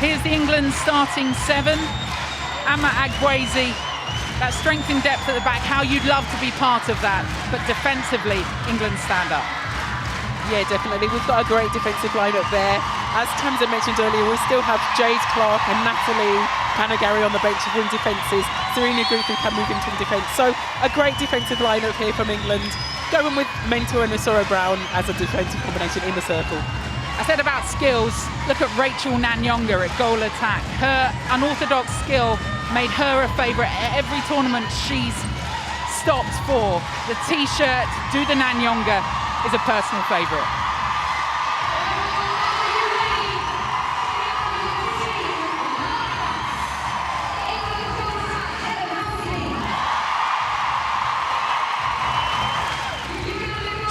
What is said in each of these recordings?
Here's the England starting 7. Amma Agwezi, that strength and depth at the back, how you'd love to be part of that. But defensively, England stand up. Yeah, definitely. We've got a great defensive lineup there. As Tamsin mentioned earlier, we still have Jade Clark and Natalie Panagari on the bench who win defences. Serena Griffin can move into defence. So a great defensive lineup here from England. Going with Mentor and Osoro Brown as a defensive combination in the circle. I said about skills, look at Rachel Nanyonga at goal attack. Her unorthodox skill made her a favourite at every tournament she's stopped for. The T-shirt, do the Nanyonga, is a personal favourite.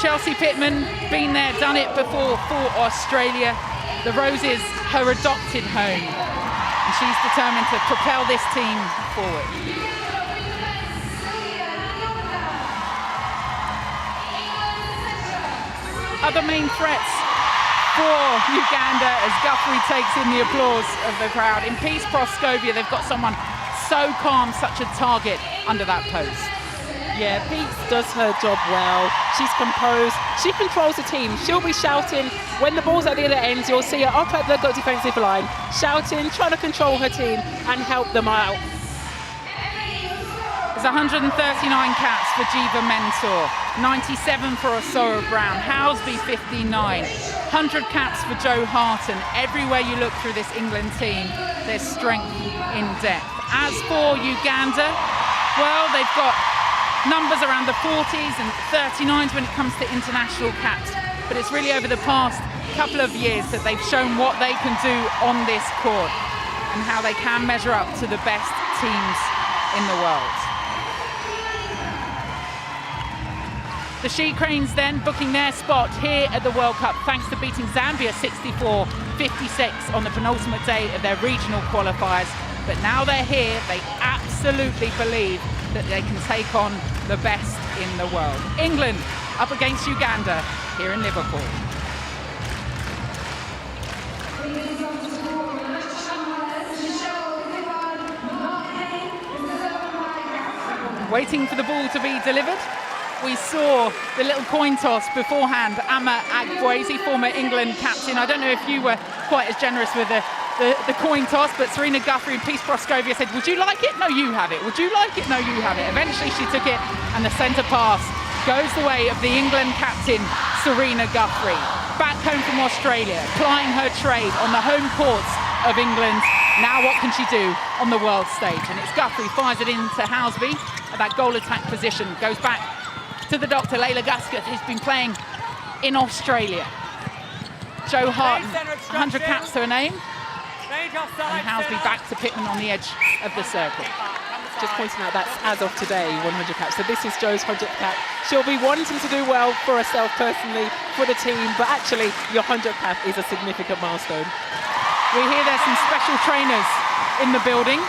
Chelsea Pittman, been there, done it before for Australia. The Roses, her adopted home, and she's determined to propel this team forward. Other main threats for Uganda as Guthrie takes in the applause of the crowd. In Peace Proskovia, they've got someone so calm, such a target under that post. Yeah, Pete does her job well. She's composed. She controls the team. She'll be shouting when the ball's at the other end. You'll see her up at the defensive line, shouting, trying to control her team and help them out. There's 139 caps for Jiva Mentor, 97 for Osoro Brown, Housby 59, 100 caps for Joe Harton. Everywhere you look through this England team, there's strength in depth. As for Uganda, well, they've got numbers around the 40s and 39s when it comes to international caps. But it's really over the past couple of years that they've shown what they can do on this court and how they can measure up to the best teams in the world. The She Cranes then booking their spot here at the World Cup thanks to beating Zambia 64-56 on the penultimate day of their regional qualifiers. But now they're here, they absolutely believe that they can take on the best in the world. England up against Uganda here in Liverpool. Waiting for the ball to be delivered. We saw the little coin toss beforehand. Amma Agwezi, former England captain. I don't know if you were quite as generous with the coin toss, but Serena Guthrie and Peace Proskovia said, would you like it? No, you have it. Would you like it? No, you have it. Eventually she took it, and the centre pass goes the way of the England captain, Serena Guthrie. Back home from Australia, plying her trade on the home courts of England. Now what can she do on the world stage? And it's Guthrie, fires it into Housby at that goal attack position. Goes back to the doctor, Layla Gusketh, who's been playing in Australia. Joe Harton, 100 caps to her name. And Housby back to Pittman on the edge of the circle. Just pointing out that's as of today, 100 caps. So this is Joe's 100th cap. She'll be wanting to do well for herself personally, for the team, but actually your 100th cap is a significant milestone. We hear there's some special trainers in the building.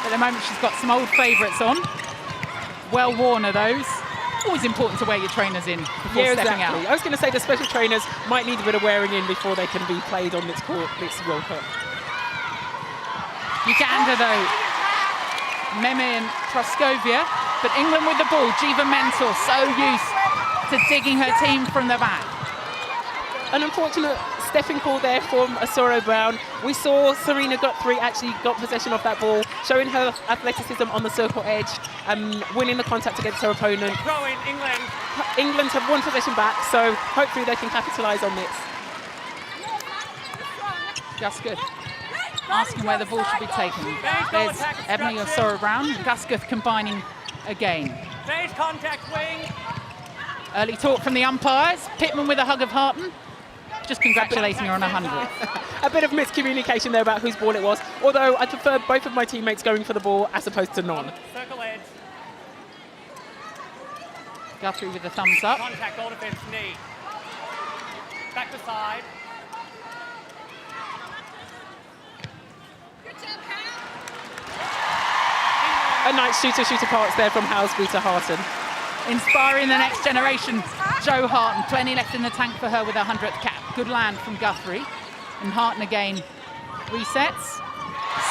At the moment she's got some old favourites on. Well worn are those. Always important to wear your trainers in before stepping out. I was going to say the special trainers might need a bit of wearing in before they can be played on this court, this World Cup. Uganda though, Meme and Proskovia, but England with the ball. Jiva Mentor so used to digging her team from the back. An unfortunate stepping call there from Osoro Brown. We saw Serena Guthrie actually got possession of that ball, showing her athleticism on the circle edge and winning the contact against her opponent. Throwing England. England have one possession back, so hopefully they can capitalise on this. Gusketh asking where the ball should be taken. There's Ebony Osoro Brown, Gusketh combining again. Phase contact wing. Early talk from the umpires. Pittman with a hug of Harton. Just congratulating her on 100. A bit of miscommunication there about whose ball it was, although I prefer both of my teammates going for the ball as opposed to none. Circle edge. Guthrie with the thumbs up. Contact, goal defense, knee. Back to side. A nice shooter parts there from Housby to Harton. Inspiring the next generation. Joe Harton, plenty left in the tank for her with her 100th cap. Good land from Guthrie. And Harton again Resets.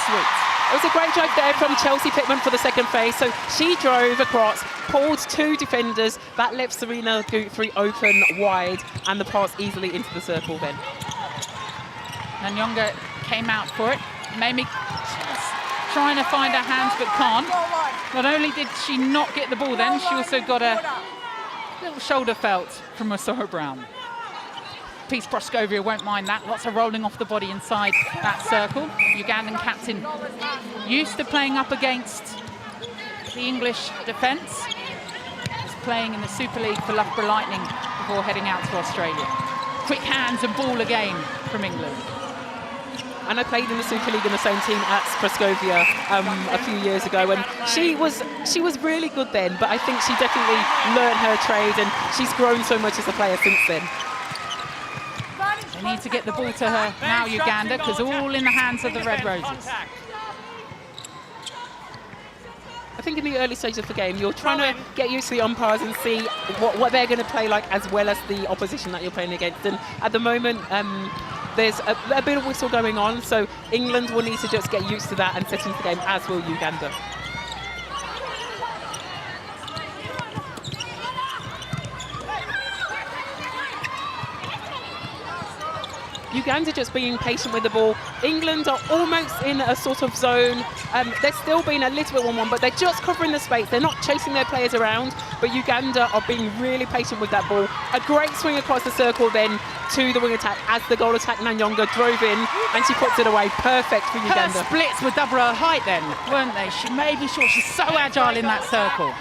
Sweet. It was a great drive there from Chelsea Pittman for the second phase. So she drove across, pulled 2 defenders. That left Serena Guthrie open wide and the pass easily into the circle then. Nanyonga came out for it. Mamie trying to find her hands but can't. Not only did she not get the ball then, she also got a little shoulder felt from Masoro Brown. Peace Proscovia won't mind that. Lots of rolling off the body inside that circle. Ugandan captain used to playing up against the English defence. Was playing in the Super League for Loughborough Lightning before heading out to Australia. Quick hands and ball again from England. And I played in the Super League in the same team at Proscovia a few years ago, and she was really good then, but I think she definitely learned her trade and she's grown so much as a player since then. They need to get the ball to her now, Uganda, because all in the hands of the Red Roses. I think in the early stages of the game, you're trying to get used to the umpires and see what they're going to play like, as well as the opposition that you're playing against. And at the moment, there's a bit of whistle going on, so England will need to just get used to that and set into the game, as will Uganda. Uganda just being patient with the ball. England are almost in a sort of zone. They're still being a little bit 1-1, but they're just covering the space. They're not chasing their players around, but Uganda are being really patient with that ball. A great swing across the circle then to the wing attack as the goal attack Nanyonga drove in, and she puts it away. Perfect for Uganda. Her splits were double her height then, weren't they? She made sure she's so agile in that circle.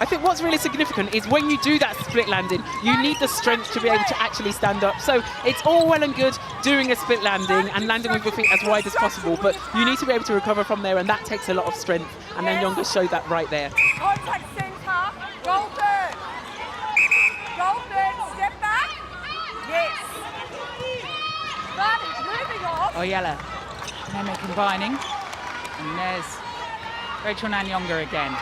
I think what's really significant is when you do that split landing, you need the strength to be able to actually stand up. So it's all well and good doing a split landing and landing with your feet as wide as possible, but you need to be able to recover from there, and that takes a lot of strength. And then Nanyonga showed that right there. Contact centre, Golden. Golden, step back. Yes. Advantage, moving off. Oyella, Neme combining, and there's Rachel Nanyonga again.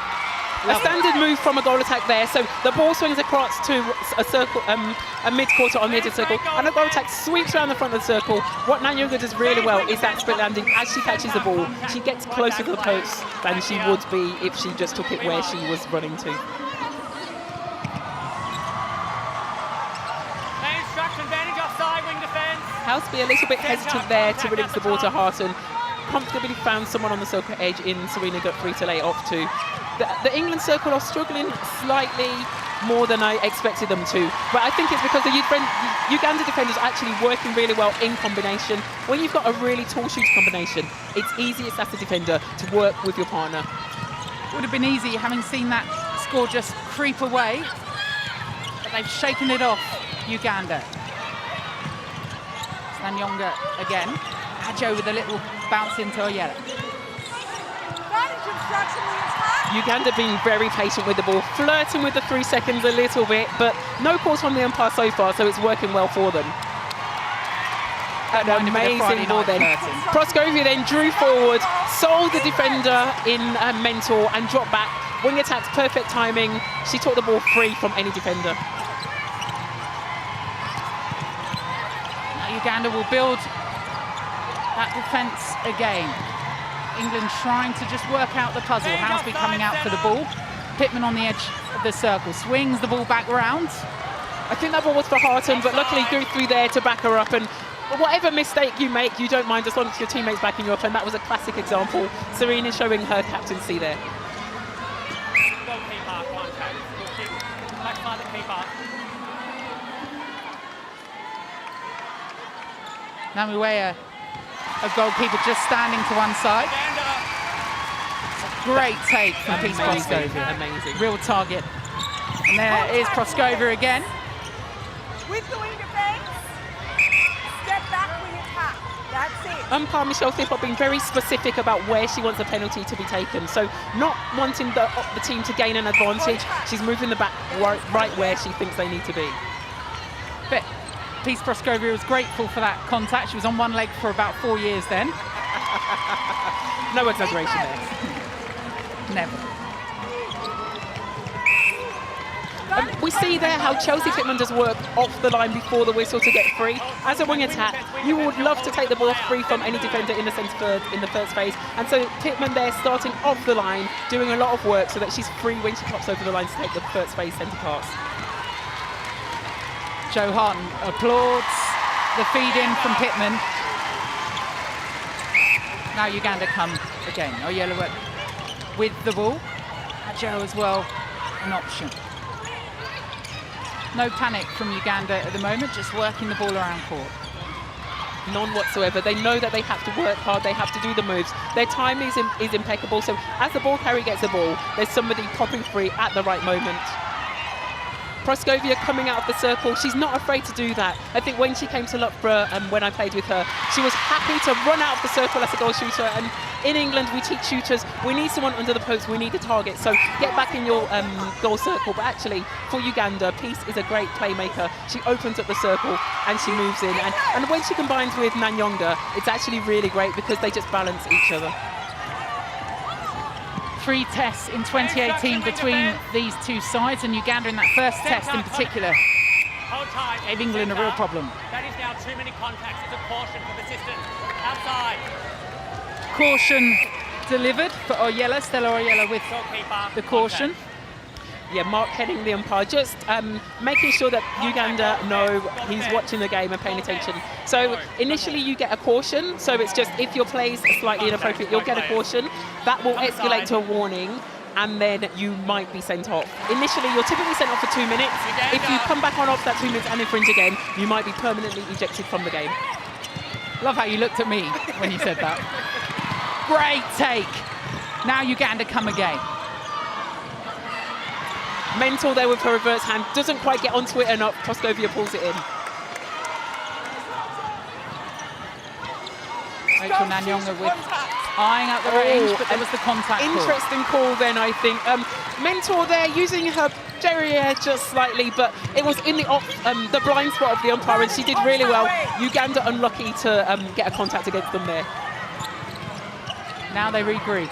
A standard move from a goal attack there. So the ball swings across to a circle, a mid-quarter on the edge of the circle, and a goal attack sweeps around the front of the circle. What Nanyonga does really well is that split landing. As she catches the ball, she gets closer to the post than she would be if she just took it where she was running to. House be a little bit hesitant there to release the ball to Harton. Comfortably found someone on the circle edge in Serena Guthrie to lay it off to. The England circle are struggling slightly more than I expected them to, but I think it's because the Uganda defenders are actually working really well in combination. When you've got a really tall shooter combination, it's easiest as a defender to work with your partner. Would have been easy having seen that score just creep away, but they've shaken it off, Uganda. Nanyonga again. Adjo with a little bounce into Oyella. Uganda being very patient with the ball, flirting with the 3 seconds a little bit, but no calls from the umpire so far, so it's working well for them. An amazing ball then. Proscovia then drew forward, sold the defender in a mental and dropped back. Wing attacks, perfect timing. She took the ball free from any defender. Now Uganda will build that defence again. England trying to just work out the puzzle. Houseby coming out for the ball. Pittman on the edge of the circle. Swings the ball back round. I think that ball was for Harton, but luckily Guthrie there to back her up. And whatever mistake you make, you don't mind as long as your teammates backing you up. And that was a classic example. Serena showing her captaincy there. Namuwea, a goalkeeper just standing to one side. It's a great take from Peace Proscovia. Amazing. Real target. And there is Proscovia again. With the wing defence, step back wing attack. That's it. Umpire Michelle Thippot being very specific about where she wants the penalty to be taken. So not wanting the team to gain an advantage, she's moving the back right where she thinks they need to be. But Peace Proscovia was grateful for that contact. She was on one leg for about 4 years then. No exaggeration there. Never. We see there how Chelsea Pittman does work off the line before the whistle to get free. As a wing attack, you would love to take the ball free from any defender in the centre third in the first phase. And so Pittman there starting off the line, doing a lot of work so that she's free when she pops over the line to take the first phase centre pass. Joe Harton applauds the feed in from Pittman. Now Uganda come again. Oyella with the ball. Joe as well, an option. No panic from Uganda at the moment, just working the ball around court. None whatsoever. They know that they have to work hard, they have to do the moves. Their time is impeccable, so as the ball carrier gets the ball, there's somebody popping free at the right moment. Proskovia coming out of the circle, she's not afraid to do that. I think when she came to Loughborough and when I played with her, she was happy to run out of the circle as a goal shooter. And in England, we teach shooters, we need someone under the post, we need a target. So get back in your goal circle. But actually, for Uganda, Peace is a great playmaker. She opens up the circle and she moves in. And when she combines with Nanyonga, it's actually really great because they just balance each other. 3 tests in 2018 between these two sides, and Uganda in that first test in particular gave England a real problem. That is now too many contacts. It's a caution for the assistant. Outside. Caution delivered for Oyella, Stella Oyella with Goalkeeper. the caution. Yeah, Mark heading the umpire, just making sure that Uganda know he's watching the game and paying attention. So initially you get a caution, so it's just if your play is slightly inappropriate, you'll get a caution. That will escalate to a warning, and then you might be sent off. Initially, you're typically sent off for 2 minutes. If you come back on after that 2 minutes and infringe again, you might be permanently ejected from the game. Love how you looked at me when you said that. Great take. Now Uganda come again. Mental there with her reverse hand, doesn't quite get onto it enough. Proskovia pulls it in. Rachel Nanyonga with eyeing out the range, but there was the contact call. Interesting call then, I think. Mentor there using her derriere just slightly, but it was in the blind spot of the umpire, and she did really well. Uganda unlucky to get a contact against them there. Now they regroup,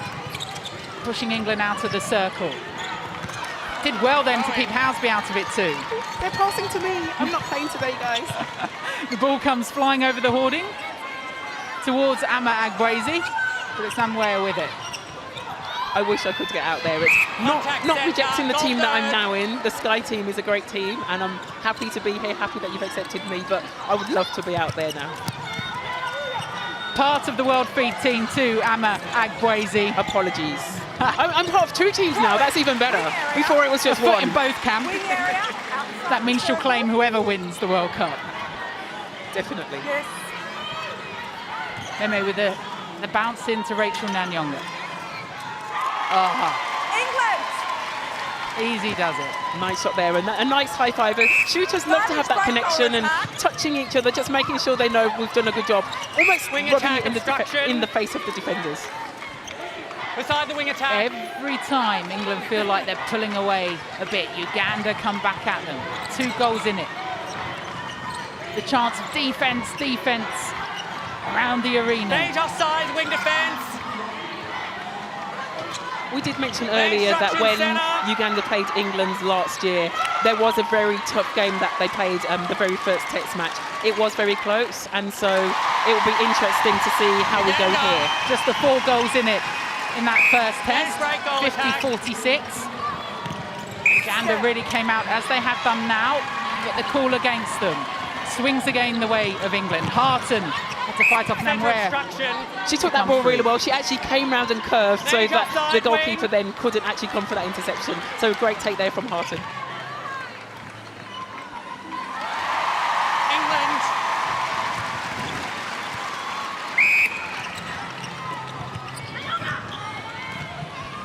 pushing England out of the circle. Did well then to keep Houseby out of it too. They're passing to me. I'm not playing today, guys. The ball comes flying over the hoarding towards Ama Agboezi, but it's Namwea with it. I wish I could get out there. It's not rejecting the team that I'm now in. The Sky team is a great team, and I'm happy to be here, happy that you've accepted me, but I would love to be out there now. Part of the World Feed team too, Ama Agboezi. Apologies. I'm part of 2 teams now, that's even better. Before it was just a foot one. in both camps. That means she'll claim whoever wins the World Cup. Definitely. Yes. Meme with the bounce into Rachel Nanyonga. England! Easy does it. Nice shot there, and a nice high five. Shooters love to have that connection and touching each other, just making sure they know we've done a good job. Almost rubbing it in the face of the defenders. Beside the wing attack. Every time England feel like they're pulling away a bit, Uganda come back at them. 2 goals in it. The chance of defence around the arena. Range offside, wing defence. We did mention earlier that when Uganda played England last year, there was a very tough game that they played, the very first test match. It was very close, and so it will be interesting to see how we go here. Just the 4 goals in it in that first test, 50-46. Uganda really came out, as they have done now, but the call against them swings again the way of England. Harton had to fight off Namwea. She took that ball really well. She actually came round and curved so that the goalkeeper then couldn't actually come for that interception. So a great take there from Harton. England.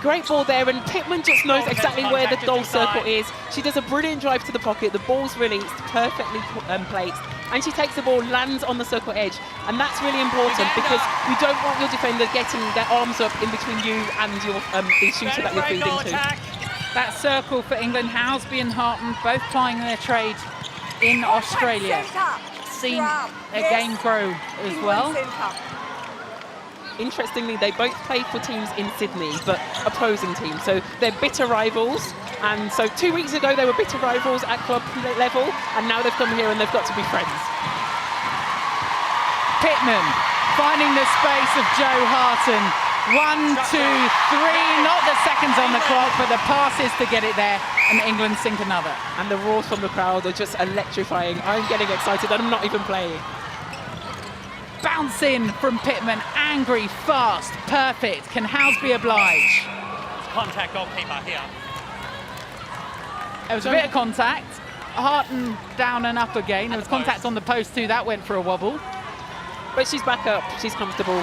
Great ball there, and Pittman just knows exactly where the goal circle is. She does a brilliant drive to the pocket. The ball's released, perfectly placed, and she takes the ball, lands on the circle edge, and that's really important because you don't want your defender getting their arms up in between you and your the shooter that you're feeding to. That circle for England, Houseby and Harton both plying their trade in Australia. Seen their game grow as well. Interestingly, they both played for teams in Sydney, but opposing teams. So they're bitter rivals. And so 2 weeks ago, they were bitter rivals at club level, and now they've come here and they've got to be friends. Pittman finding the space of Joe Harton. 1, 2, 3, not the seconds on the clock, but the passes to get it there, and England sink another. And the roars from the crowd are just electrifying. I'm getting excited and I'm not even playing. Bounce in from Pittman, angry, fast, perfect. Can Housby oblige? Contact goalkeeper here. There was a bit of contact. Harton down and up again. There was contact on the post too, that went for a wobble. But she's back up, she's comfortable.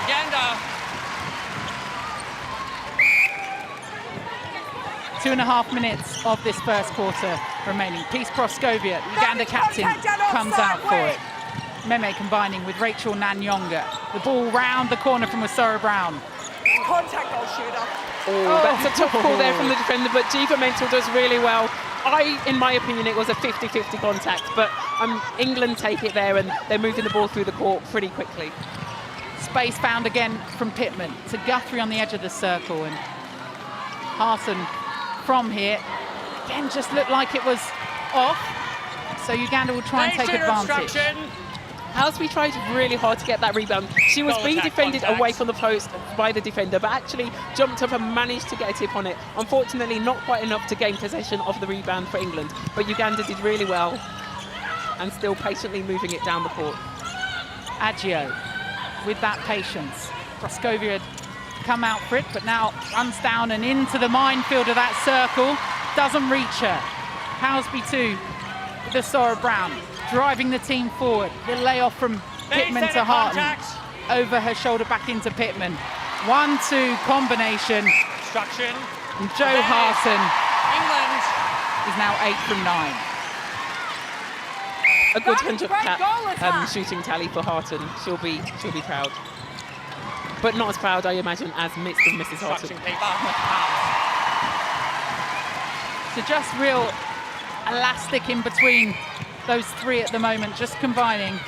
Uganda. 2.5 minutes of this first quarter remaining. Peace Proscovia, Uganda captain, comes out for it. Meme combining with Rachel Nanyonga. The ball round the corner from Osoro Brown. Contact goal shooter. Oh, that's a tough call there from the defender, but Jiva Mental does really well. In my opinion, it was a 50-50 contact, but England take it there and they're moving the ball through the court pretty quickly. Space found again from Pittman to Guthrie on the edge of the circle, and Harton from here again just looked like it was off, so Uganda will try and take advantage. Housby tried really hard to get that rebound. She was being defended away from the post by the defender, but actually jumped up and managed to get a tip on it. Unfortunately, not quite enough to gain possession of the rebound for England, but Uganda did really well and still patiently moving it down the court. Agio with that patience. Proscovia had come out for it, but now runs down and into the minefield of that circle. Doesn't reach her. Housby too with Osoro Brown, driving the team forward. The layoff from Pittman to Harton. Over her shoulder back into Pittman. 1-2 combination. Obstruction. And Joe Harton England is now 8 from 9. A good 100 Great cap goal attack. shooting tally for Harton. She'll be proud, but not as proud, I imagine, as Mrs. Harton. obstruction keeper. So just real elastic in between those three at the moment, just combining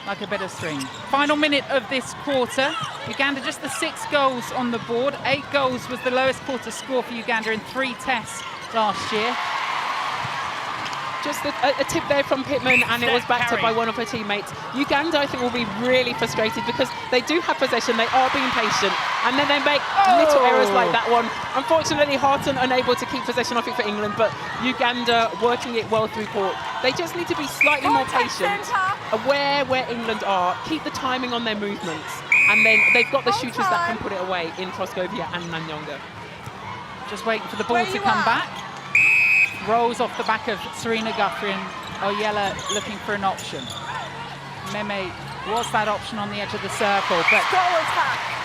like a bit of string. Final minute of this quarter. Uganda just the 6 goals on the board. 8 goals was the lowest quarter score for Uganda in 3 tests last year. Just a tip there from Pittman, and it was backed up by one of her teammates. Uganda, I think, will be really frustrated because they do have possession, they are being patient, and then they make little errors like that one. Unfortunately, Harton unable to keep possession of it for England, but Uganda working it well through court. They just need to be slightly more patient, aware where England are, keep the timing on their movements, and then they've got the shooters that can put it away in Proscovia and Nanyonga. Just waiting for the ball to come back. Rolls off the back of Serena Guthrie, and Oyella looking for an option. Meme was that option on the edge of the circle, but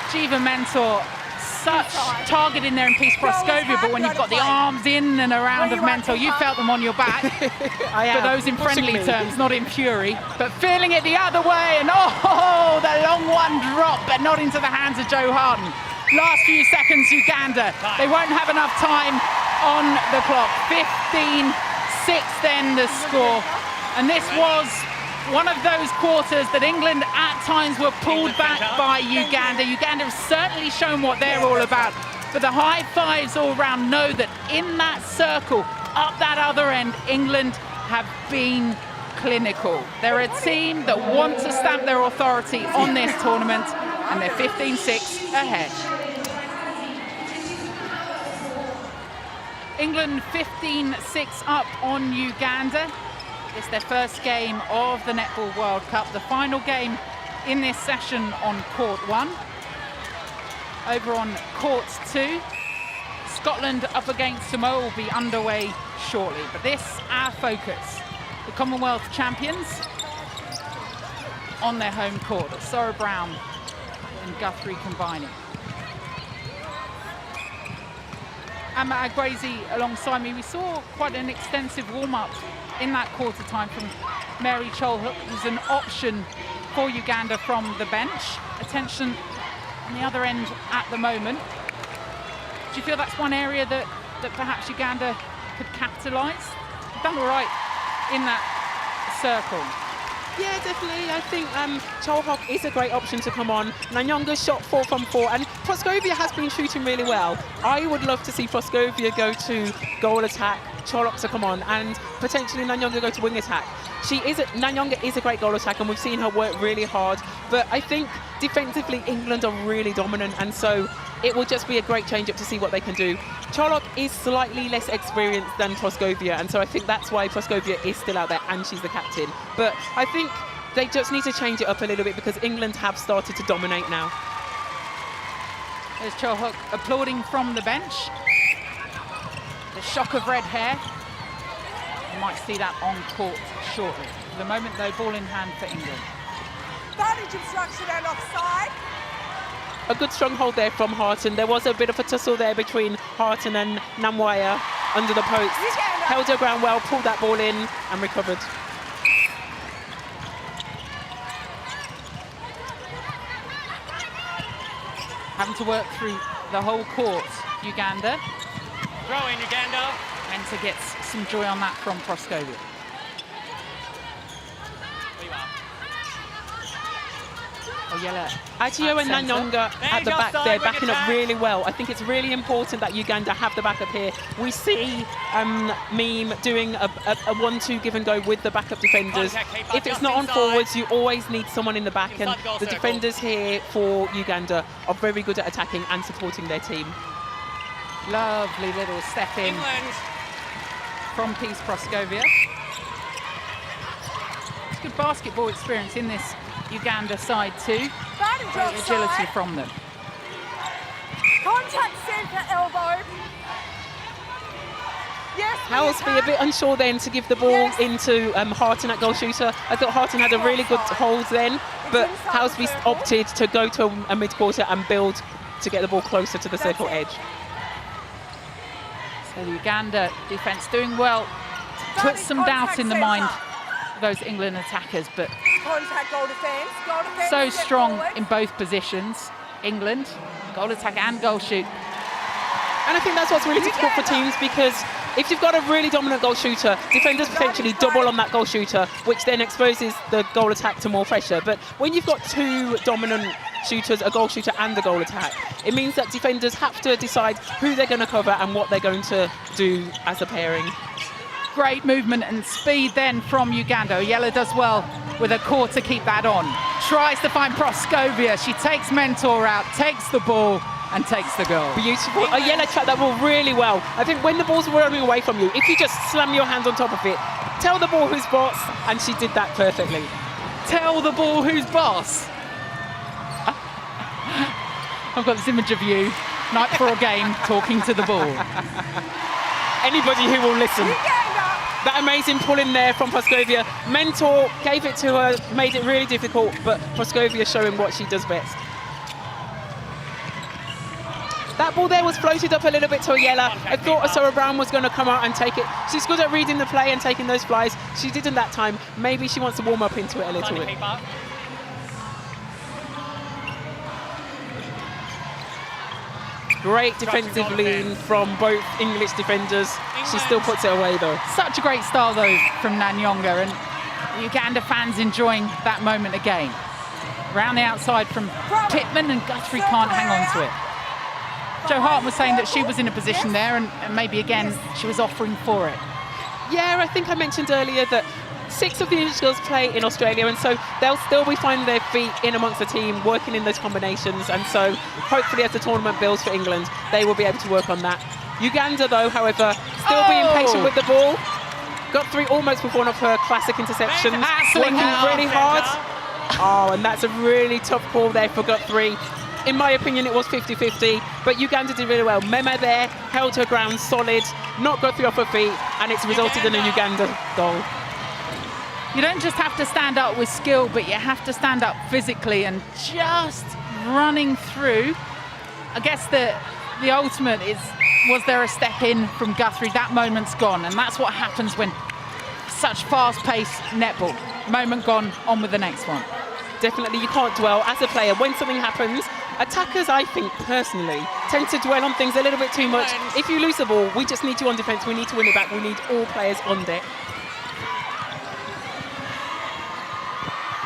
Jiva Mentor, such target in there in Peace Proscovia, but when you've got the arms in and around of Mentor, you felt them on your back. For those in friendly terms, not in fury, but feeling it the other way, and oh, the long one drop, but not into the hands of Joe Harton. Last few seconds, Uganda. They won't have enough time on the clock. 15-6 then the score. And this was one of those quarters that England at times were pulled back by Uganda. Uganda have certainly shown what they're all about. But the high fives all round know that in that circle, up that other end, England have been clinical. They're a team that want to stamp their authority on this tournament, and they're 15-6 ahead. England 15-6 up on Uganda. It's their first game of the Netball World Cup, the final game in this session on court 1. Over on court 2, Scotland up against Samoa will be underway shortly. But this, our focus, the Commonwealth champions on their home court. Osoro Brown and Guthrie combining. Amma Agwezi alongside me. We saw quite an extensive warm-up in that quarter time from Mary Cholhook, who's an option for Uganda from the bench. Attention on the other end at the moment. Do you feel that's one area that perhaps Uganda could capitalise? Done all right in that circle. Yeah, definitely. I think Cholhok is a great option to come on. Nanyonga shot 4 from 4, and Proskovia has been shooting really well. I would love to see Proskovia go to goal attack, Cholhok to come on, and potentially Nanyonga go to wing attack. Nanyonga is a great goal attack, and we've seen her work really hard. But I think defensively, England are really dominant, and so it will just be a great change-up to see what they can do. Cholhok is slightly less experienced than Proskovia, and so I think that's why Proskovia is still out there and she's the captain. But I think they just need to change it up a little bit because England have started to dominate now. There's Cholhok applauding from the bench. The shock of red hair. You might see that on court shortly. For the moment, though, ball in hand for England. Advantage obstruction and offside. A good stronghold there from Harton. There was a bit of a tussle there between Harton and Namwaya under the post. Held her ground well, pulled that ball in and recovered. Having to work through the whole court, Uganda. Throw in Uganda. And to get some joy on that from Proskovia. There you are. Oyella Agio and centre. Nanyonga at the back there, backing up really well. I think it's really important that Uganda have the backup here. We see Meme doing a 1-2 give and go with the backup defenders. If it's not on forwards, you always need someone in the back, and the defenders here for Uganda are very good at attacking and supporting their team. Lovely little step in England. from Peace Proskovia. It's good basketball experience in this Uganda side too. Advantage Great agility offside. from them. Contact centre elbow. Yes. Howlsby a bit unsure then to give the ball into Harton at goal shooter. I thought Harton had a really good hold then, but Howlsby opted to go to a mid-quarter and build to get the ball closer to the circle edge. So the Uganda defence doing well. Puts some doubt in the mind of those England attackers, but Contact goal defence. Goal defence. so step strong forward. in both positions. England, goal attack and goal shoot. And I think that's what's really difficult for teams, because if you've got a really dominant goal shooter, defenders potentially double on that goal shooter, which then exposes the goal attack to more pressure. But when you've got two dominant shooters, a goal shooter and a goal attack, it means that defenders have to decide who they're going to cover and what they're going to do as a pairing. Great movement and speed then from Uganda. Oyella does well with a core to keep that on. Tries to find Proskovia. She takes Mentor out, takes the ball and takes the goal. Beautiful. Oyella tracked that ball really well. I think when the ball's rolling away from you, if you just slam your hands on top of it, tell the ball who's boss, and she did that perfectly. Tell the ball who's boss. I've got this image of you, night for a game, talking to the ball. Anybody who will listen. That amazing pull in there from Proskovia. Mentor gave it to her, made it really difficult, but Proskovia showing what she does best. That ball there was floated up a little bit to Oyella. I thought Asura Brown was going to come out and take it. She's good at reading the play and taking those flies. She didn't that time. Maybe she wants to warm up into it a little bit. Great defensive lean from both English defenders. She still puts it away though. Such a great style though from Nanyonga, and Uganda fans enjoying that moment again. Round the outside from Pittman, and Guthrie can't hang on to it. Joe Hart was saying that she was in a position there, and maybe again she was offering for it. Yeah, I think I mentioned earlier that 6 of the English girls play in Australia, and so they'll still be finding their feet in amongst the team, working in those combinations, and so hopefully as the tournament builds for England, they will be able to work on that. Uganda though, however, still being patient with the ball. Guthrie almost with one of her classic interceptions, working really hard. Oh, and that's a really tough call there for Guthrie. In my opinion, it was 50-50, but Uganda did really well. Mema there held her ground solid, knocked Guthrie off her feet, and it's resulted in a Uganda goal. You don't just have to stand up with skill, but you have to stand up physically, and just running through. I guess the ultimate is, was there a step in from Guthrie? That moment's gone, and that's what happens when such fast-paced netball. Moment gone, on with the next one. Definitely, you can't dwell. As a player, when something happens, attackers, I think, personally, tend to dwell on things a little bit too much. If you lose the ball, we just need you on defence. We need to win it back. We need all players on deck.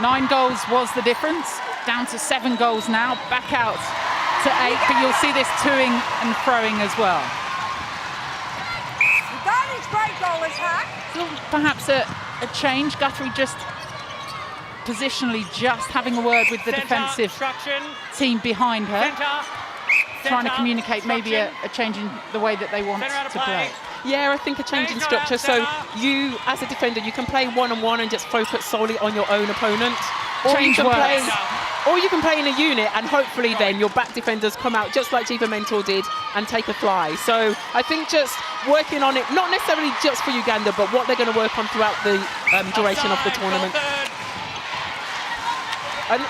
9 goals was the difference, down to 7 goals now, back out to 8, but you'll see this toing and throwing as well. Uganda's great goal attack. So perhaps a change, Guthrie just positionally just having a word with the defensive team behind her, trying to communicate maybe a change in the way that they want to play. Yeah, I think a change in structure. So you, as a defender, you can play one-on-one and just focus solely on your own opponent. Or you can play in a unit, and hopefully then your back defenders come out just like Jiva Mentor did and take a fly. So I think just working on it, not necessarily just for Uganda, but what they're going to work on throughout the duration of the tournament.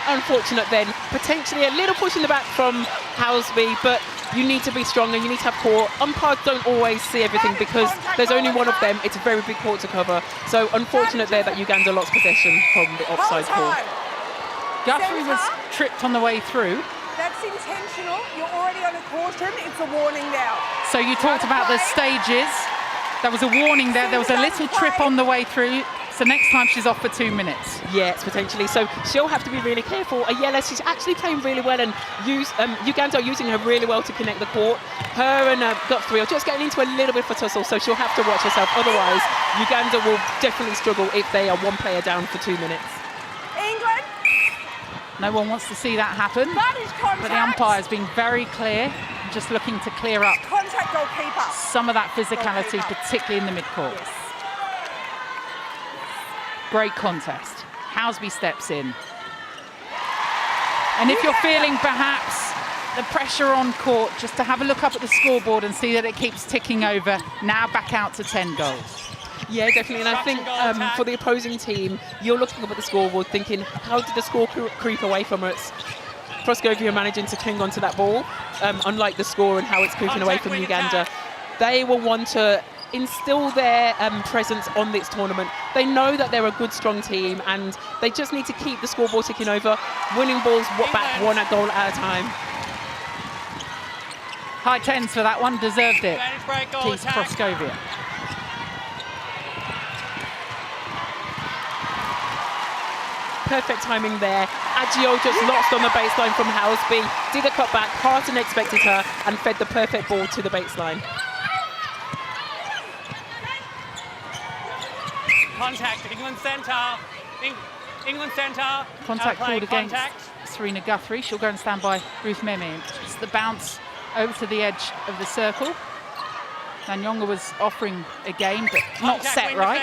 Unfortunate then, potentially a little push in the back from Housby, but you need to be strong and you need to have court. Umpires don't always see everything because there's only one of them. It's a very big court to cover. So unfortunate there that Uganda lost possession from the offside call. Guthrie was tripped on the way through. That's intentional. You're already on a caution. It's a warning now. So you talked about the stages. There was a warning there. There was a little trip on the way through. So next time she's off for 2 minutes. Yes, potentially. So she'll have to be really careful. Ayala, she's actually playing really well, and Uganda are using her really well to connect the court. Her and Guthrie are just getting into a little bit of a tussle, so she'll have to watch herself. Otherwise, Uganda will definitely struggle if they are 1 player down for 2 minutes. England. No one wants to see that happen. But the umpire's been very clear, just looking to clear up Contact goalkeeper. some of that physicality, particularly in the mid-court. Yes. Great contest. Housby steps in. And if you're feeling perhaps the pressure on court, just to have a look up at the scoreboard and see that it keeps ticking over, now back out to 10 goals. Yeah, definitely. And I think for the opposing team, you're looking up at the scoreboard thinking, how did the score creep away from us? Proscovia managing to cling onto that ball, unlike the score and how it's creeping away from Uganda. They will want to instill their presence on this tournament. They know that they're a good, strong team, and they just need to keep the scoreboard ticking over, winning balls back 1 goal at a time. High 10s for that one, deserved it. Keith Proscovia. Perfect timing there. Agio just lost on the baseline from Housby, did a cutback, Harton expected her, and fed the perfect ball to the baseline. Contact, England centre. England centre. Contact called against Serena Guthrie. She'll go and stand by Ruth Memi. Just the bounce over to the edge of the circle. Nanyonga was offering a game, but not set right.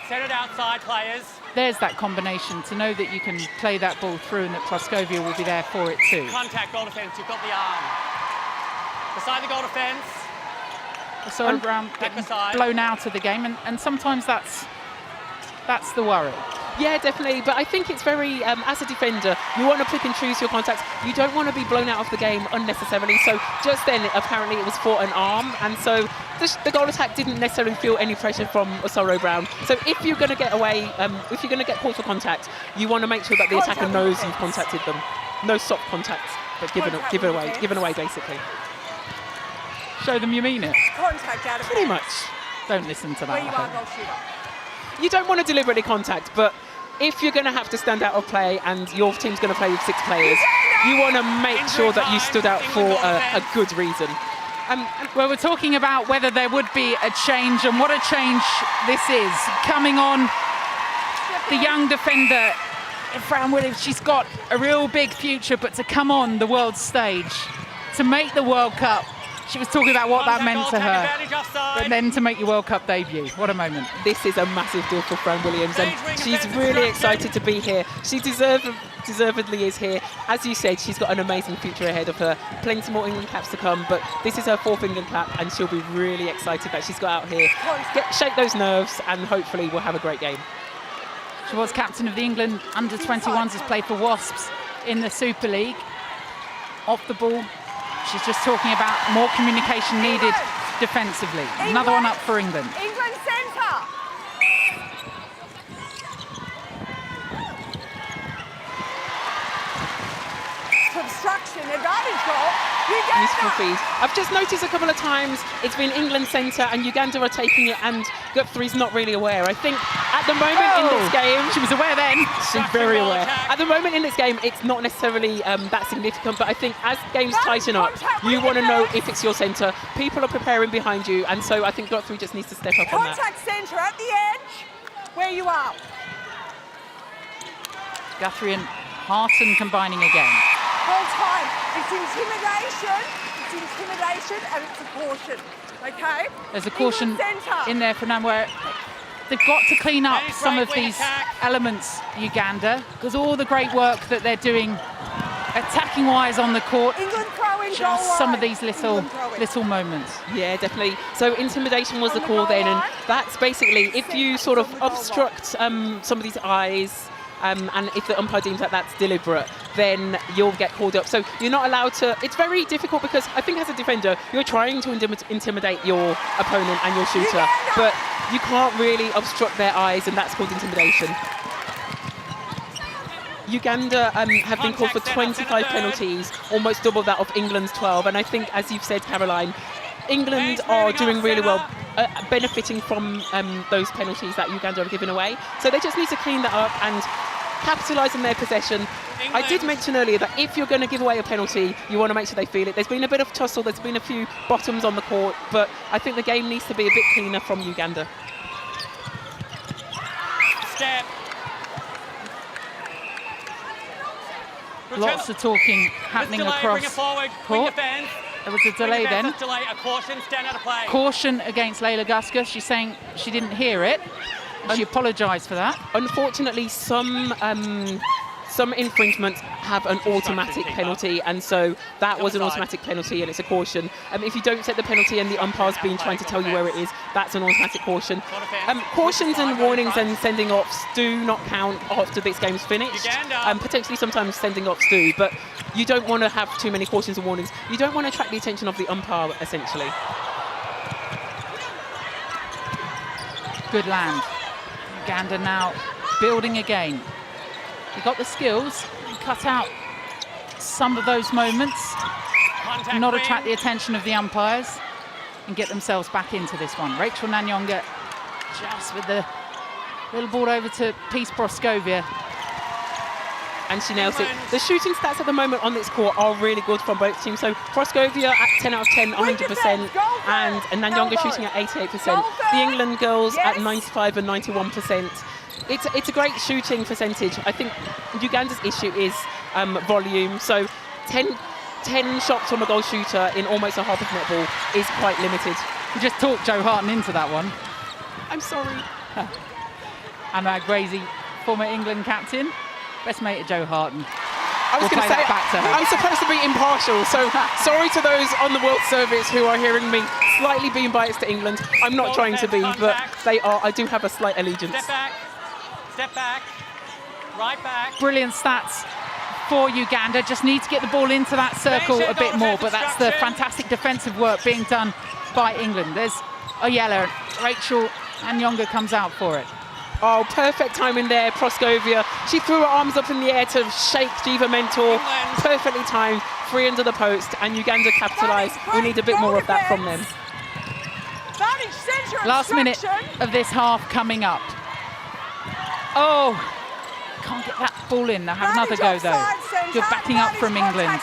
Set it outside, players. There's that combination to know that you can play that ball through and that Proscovia will be there for it too. Contact, goal defence, you've got the arm. Beside the goal defence. So Brown getting blown out of the game, and sometimes that's the worry. Yeah, definitely. But I think it's very, as a defender, you want to pick and choose your contacts. You don't want to be blown out of the game unnecessarily. So just then, apparently, it was for an arm, and so the goal attack didn't necessarily feel any pressure from Osoro Brown. So if you're going to get away, if you're going to get called for contact, you want to make sure that the attacker knows you've contacted them. No soft contacts, but given away basically. Show them you mean it. Contact out of Pretty much. Don't listen to that. Where you are, goal shooter. You don't want to deliberately contact, but if you're going to have to stand out of play and your team's going to play with 6 players, you want to make sure that you stood out for a good reason. Well, we're talking about whether there would be a change, and what a change this is. Coming on, the young defender, Fran Williams, she's got a real big future, but to come on the world stage, to make the World Cup, she was talking about what that meant to her, but then to make your World Cup debut, what a moment. This is a massive deal for Fran Williams, and she's really excited to be here. She deservedly is here. As you said, she's got an amazing future ahead of her, plenty more England caps to come, but this is her 4th England cap, and she'll be really excited that she's got out here. Shake those nerves, and hopefully we'll have a great game. She was captain of the England under-21s, has played for Wasps in the Super League. Off the ball, she's just talking about more communication needed defensively. Another one up for England. England centre. Obstruction, advantage goal. Beautiful feed. I've just noticed a couple of times it's been England centre and Uganda are taking it, and Guthrie's not really aware. I think At the moment in this game, She was aware then. she's very aware. At the moment in this game, it's not necessarily that significant, but I think as games tighten up, you want to know if it's your centre. People are preparing behind you, and so I think Guthrie just needs to step up on that. Contact centre at the edge, where you are. Guthrie and Harton combining again. Whole time. It's intimidation and it's a caution. Okay? There's a caution England centre. in there for now where they've got to clean up Nice some of right wing these attack. elements, Uganda, because all the great work that they're doing attacking-wise on the court, England throw in goal just some line. of these England throw in. little moments. Yeah, definitely. So intimidation was the On the call goal then, and line. that's basically if you sort of On the goal line. obstruct some of these eyes, and if the umpire deems that that's deliberate, then you'll get called up. So you're not allowed to. It's very difficult because I think as a defender, you're trying to intimidate your opponent and your shooter, Uganda! but you can't really obstruct their eyes, and that's called intimidation. Uganda have been called for 25 penalties, almost double that of England's 12. And I think, as you've said, Caroline, England are doing really well, benefiting from those penalties that Uganda are giving away. So they just need to clean that up and capitalise on their possession. I did mention earlier that if you're going to give away a penalty, you want to make sure they feel it. There's been a bit of tussle, there's been a few bottoms on the court, but I think the game needs to be a bit cleaner from Uganda. Step. Lots of talking happening Delay, across bring it forward. Wing court. defence. There was a delay then. Defence, delay, a caution, stand out of play. Caution against Layla Guska. She's saying she didn't hear it. She apologised for that. Unfortunately, some infringements have an automatic penalty, and so that was an automatic penalty, and it's a caution. If you don't set the penalty and the umpire's been trying to tell you where it is, that's an automatic caution. Cautions and warnings and sending offs do not count after this game's finished. Potentially sometimes sending offs do, but you don't want to have too many cautions and warnings. You don't want to attract the attention of the umpire, essentially. Good land. Uganda now building again. He got the skills, cut out some of those moments, not attract the attention of the umpires, and get themselves back into this one. Rachel Nanyonga just with the little ball over to Peace Proskovia. And she nails it. The shooting stats at the moment on this court are really good from both teams. So Proskovia at 10 out of 10, 100%, and Nanyonga shooting at 88%. The England girls at 95 and 91%. It's a great shooting percentage. I think Uganda's issue is volume. So 10 shots from a goal shooter in almost a half of netball is quite limited. We just talked Joe Harton into that one. I'm sorry. Anna Grazie, former England captain, best mate of Joe Harton. I was going to say, back to her. I'm supposed to be impartial, so sorry to those on the World Service who are hearing me slightly being biased to England. I'm not trying to be, but they are. I do have a slight allegiance. Step back, right back. Brilliant stats for Uganda. Just need to get the ball into that circle a bit more, but that's the fantastic defensive work being done by England. There's Oyella, Rachel Nanyonga comes out for it. Oh, perfect timing there, Proskovia. She threw her arms up in the air to shake Jiva Mentor. Perfectly timed, free under the post, and Uganda capitalised. We need a bit more of that from them. Last minute of this half coming up. Oh, can't get that ball in. They'll have another go though. Good backing up from England.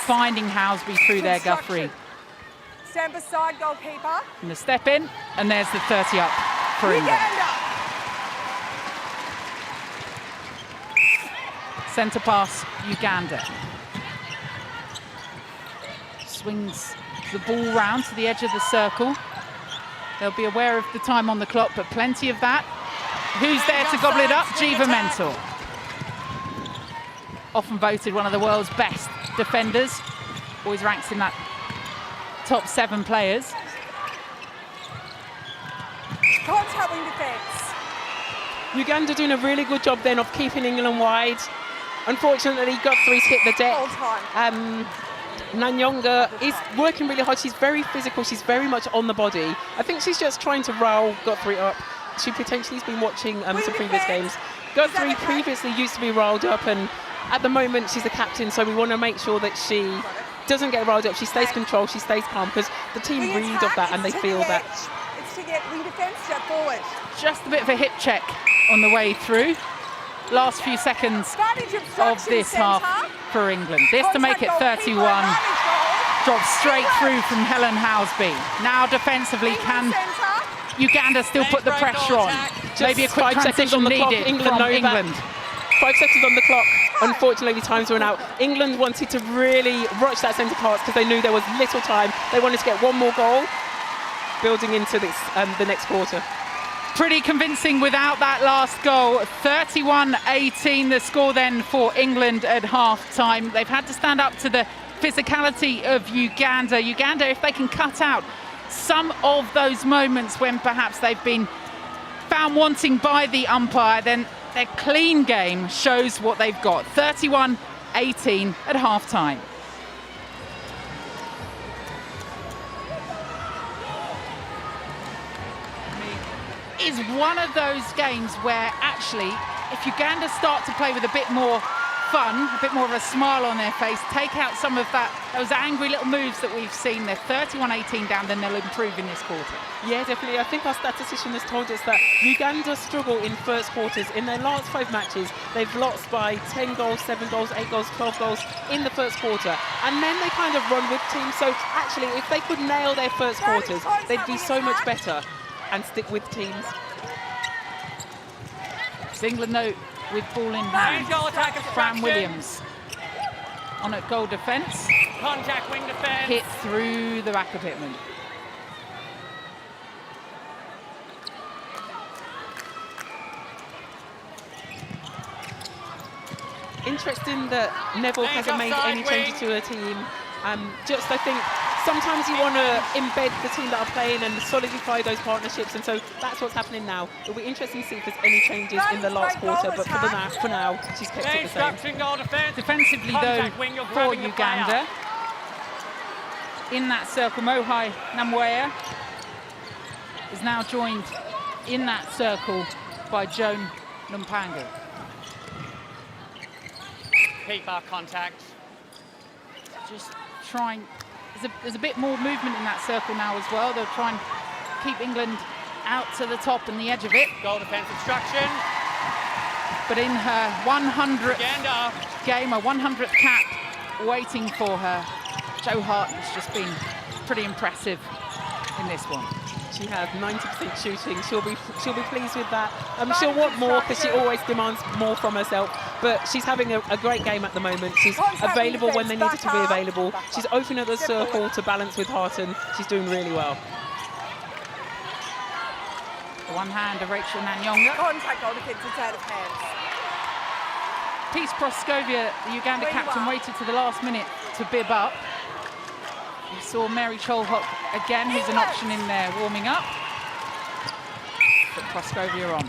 Finding Housby through there, Guthrie. Stand beside goalkeeper. And the step in, and there's the 30 up for England. Centre pass, Uganda. Swings the ball round to the edge of the circle. They'll be aware of the time on the clock, but plenty of that. Who's there to gobble it up? Jiva Mentor. Often voted one of the world's best defenders. Always ranks in that top 7 players. Contact wing defence. Uganda doing a really good job then of keeping England wide. Unfortunately, Guthrie's hit the deck. Nanyonga is working really hard. She's very physical. She's very much on the body. I think she's just trying to rile Guthrie up. She potentially has been watching some previous games. Guthrie previously used to be riled up, and at the moment she's the captain, so we want to make sure that she doesn't get riled up. She stays control, she stays calm, because the team read of that and they feel that. It's to get wing defence, step forward. Just a bit of a hip check on the way through. Last few seconds of this half for England. This to make it 31. Drops straight through from Helen Housby. Now defensively, can Uganda still put the pressure on? Maybe a quick transition needed from England. 5 seconds on the clock. Unfortunately, time's run out. England wanted to really rush that centre pass because they knew there was little time. They wanted to get one more goal, building into this the next quarter. Pretty convincing without that last goal. 31-18 the score then for England at half-time. They've had to stand up to the physicality of Uganda. Uganda, if they can cut out some of those moments when perhaps they've been found wanting by the umpire, then their clean game shows what they've got. 31-18 at half-time. Is one of those games where actually, if Uganda start to play with a bit more fun, a bit more of a smile on their face, take out some of those angry little moves that we've seen, they're 31-18 down, then they'll improve in this quarter. Yeah, definitely. I think our statistician has told us that Uganda struggle in first quarters. In their last 5 matches, they've lost by 10 goals, 7 goals, 8 goals, 12 goals in the first quarter. And then they kind of run with teams. So actually, if they could nail their first quarters, they'd be so much better and stick with teams. It's England, though, with ball in hand. Fran Williams on at goal defence. Contact wing defence. Hit through the back of Hitman. Interesting that Neville hasn't made any changes to her team. Just, I think, sometimes you want to embed the team that are playing and solidify those partnerships, and so that's what's happening now. It'll be interesting to see if there's any changes in the last quarter, but for now, she's kept it the same. Defensively, though, for Uganda, in that circle, Mohai Namwea is now joined in that circle by Joan Numpango. Keep our contact. Just trying. There's a bit more movement in that circle now as well. They'll try and keep England out to the top and the edge of it. Goal defence obstruction. But in her 100th game, a 100th cap waiting for her, Jo Hart has just been pretty impressive in this one. She has 90% shooting. She'll be pleased with that. She'll want more because she always demands more from herself. But she's having a great game at the moment. She's available when they need her to be available. She's opening up the circle to balance with Harton. She's doing really well. The one hand of Rachel Nanyonga. Contact on the kids instead of hands. Peace Proskovia, the Uganda captain, waited to the last minute to bib up. You saw Mary Cholhock again, who's an option in there, warming up. Put Proskovia on.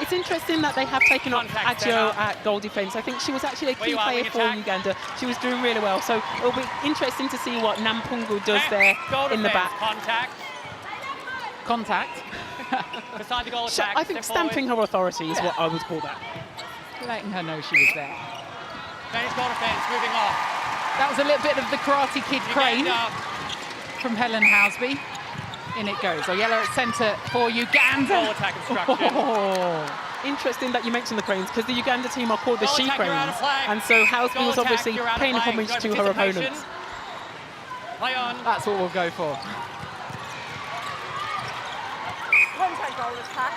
It's interesting that they have taken on Adjo at goal defence. I think she was actually a key player for Uganda. She was doing really well. So it'll be interesting to see what Nampungu does there in the back. Contact. Beside the goal attack. I think stamping her authority is what I would call that. Letting her know she was there. Danish goal defence moving off. That was a little bit of the Karate Kid crane from Helen Housby. In it goes. Oyella at centre for Uganda. Goal attack obstruction. Oh. Interesting that you mentioned the cranes, because the Uganda team are called the She Cranes. And so Housby was obviously paying homage to her opponents. Play on. That's what we'll go for. Contact goal attack.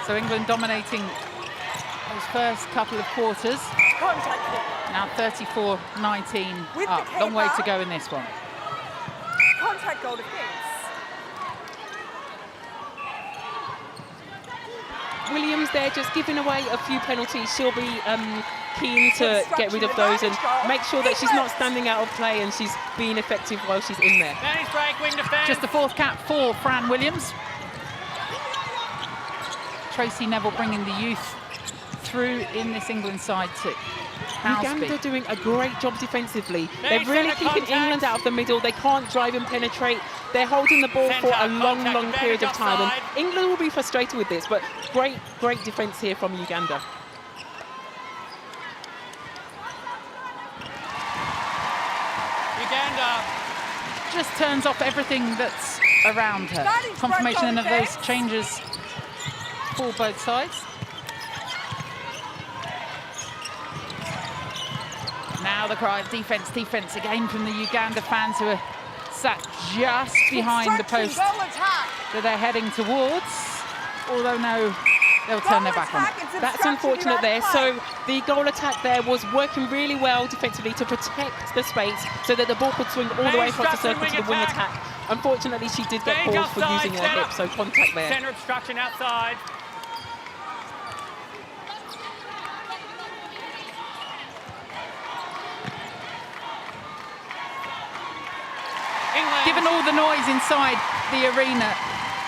So England dominating those first couple of quarters. Now 34-19 up. Long way to go in this one. Contact goal defence. Williams there just giving away a few penalties. She'll be keen to get rid of those and make sure that she's not standing out of play and she's being effective while she's in there. Just the 4th cap for Fran Williams. Tracy Neville bringing the youth through in this England side too. Uganda doing a great job defensively. They're really keeping England out of the middle. They can't drive and penetrate. They're holding the ball for a long, long period of time. And England will be frustrated with this, but great defence here from Uganda. Uganda just turns off everything that's around her. Confirmation of those changes for both sides. Now the cry of defence, defence again from the Uganda fans who are sat just behind the post that they're heading towards. Although no, they'll turn their back on it. That's unfortunate there. So the goal attack there was working really well defensively to protect the space so that the ball could swing all the way across the circle to the wing attack. Unfortunately, she did get called for using her hip, so contact there. Centre obstruction outside. England. Given all the noise inside the arena,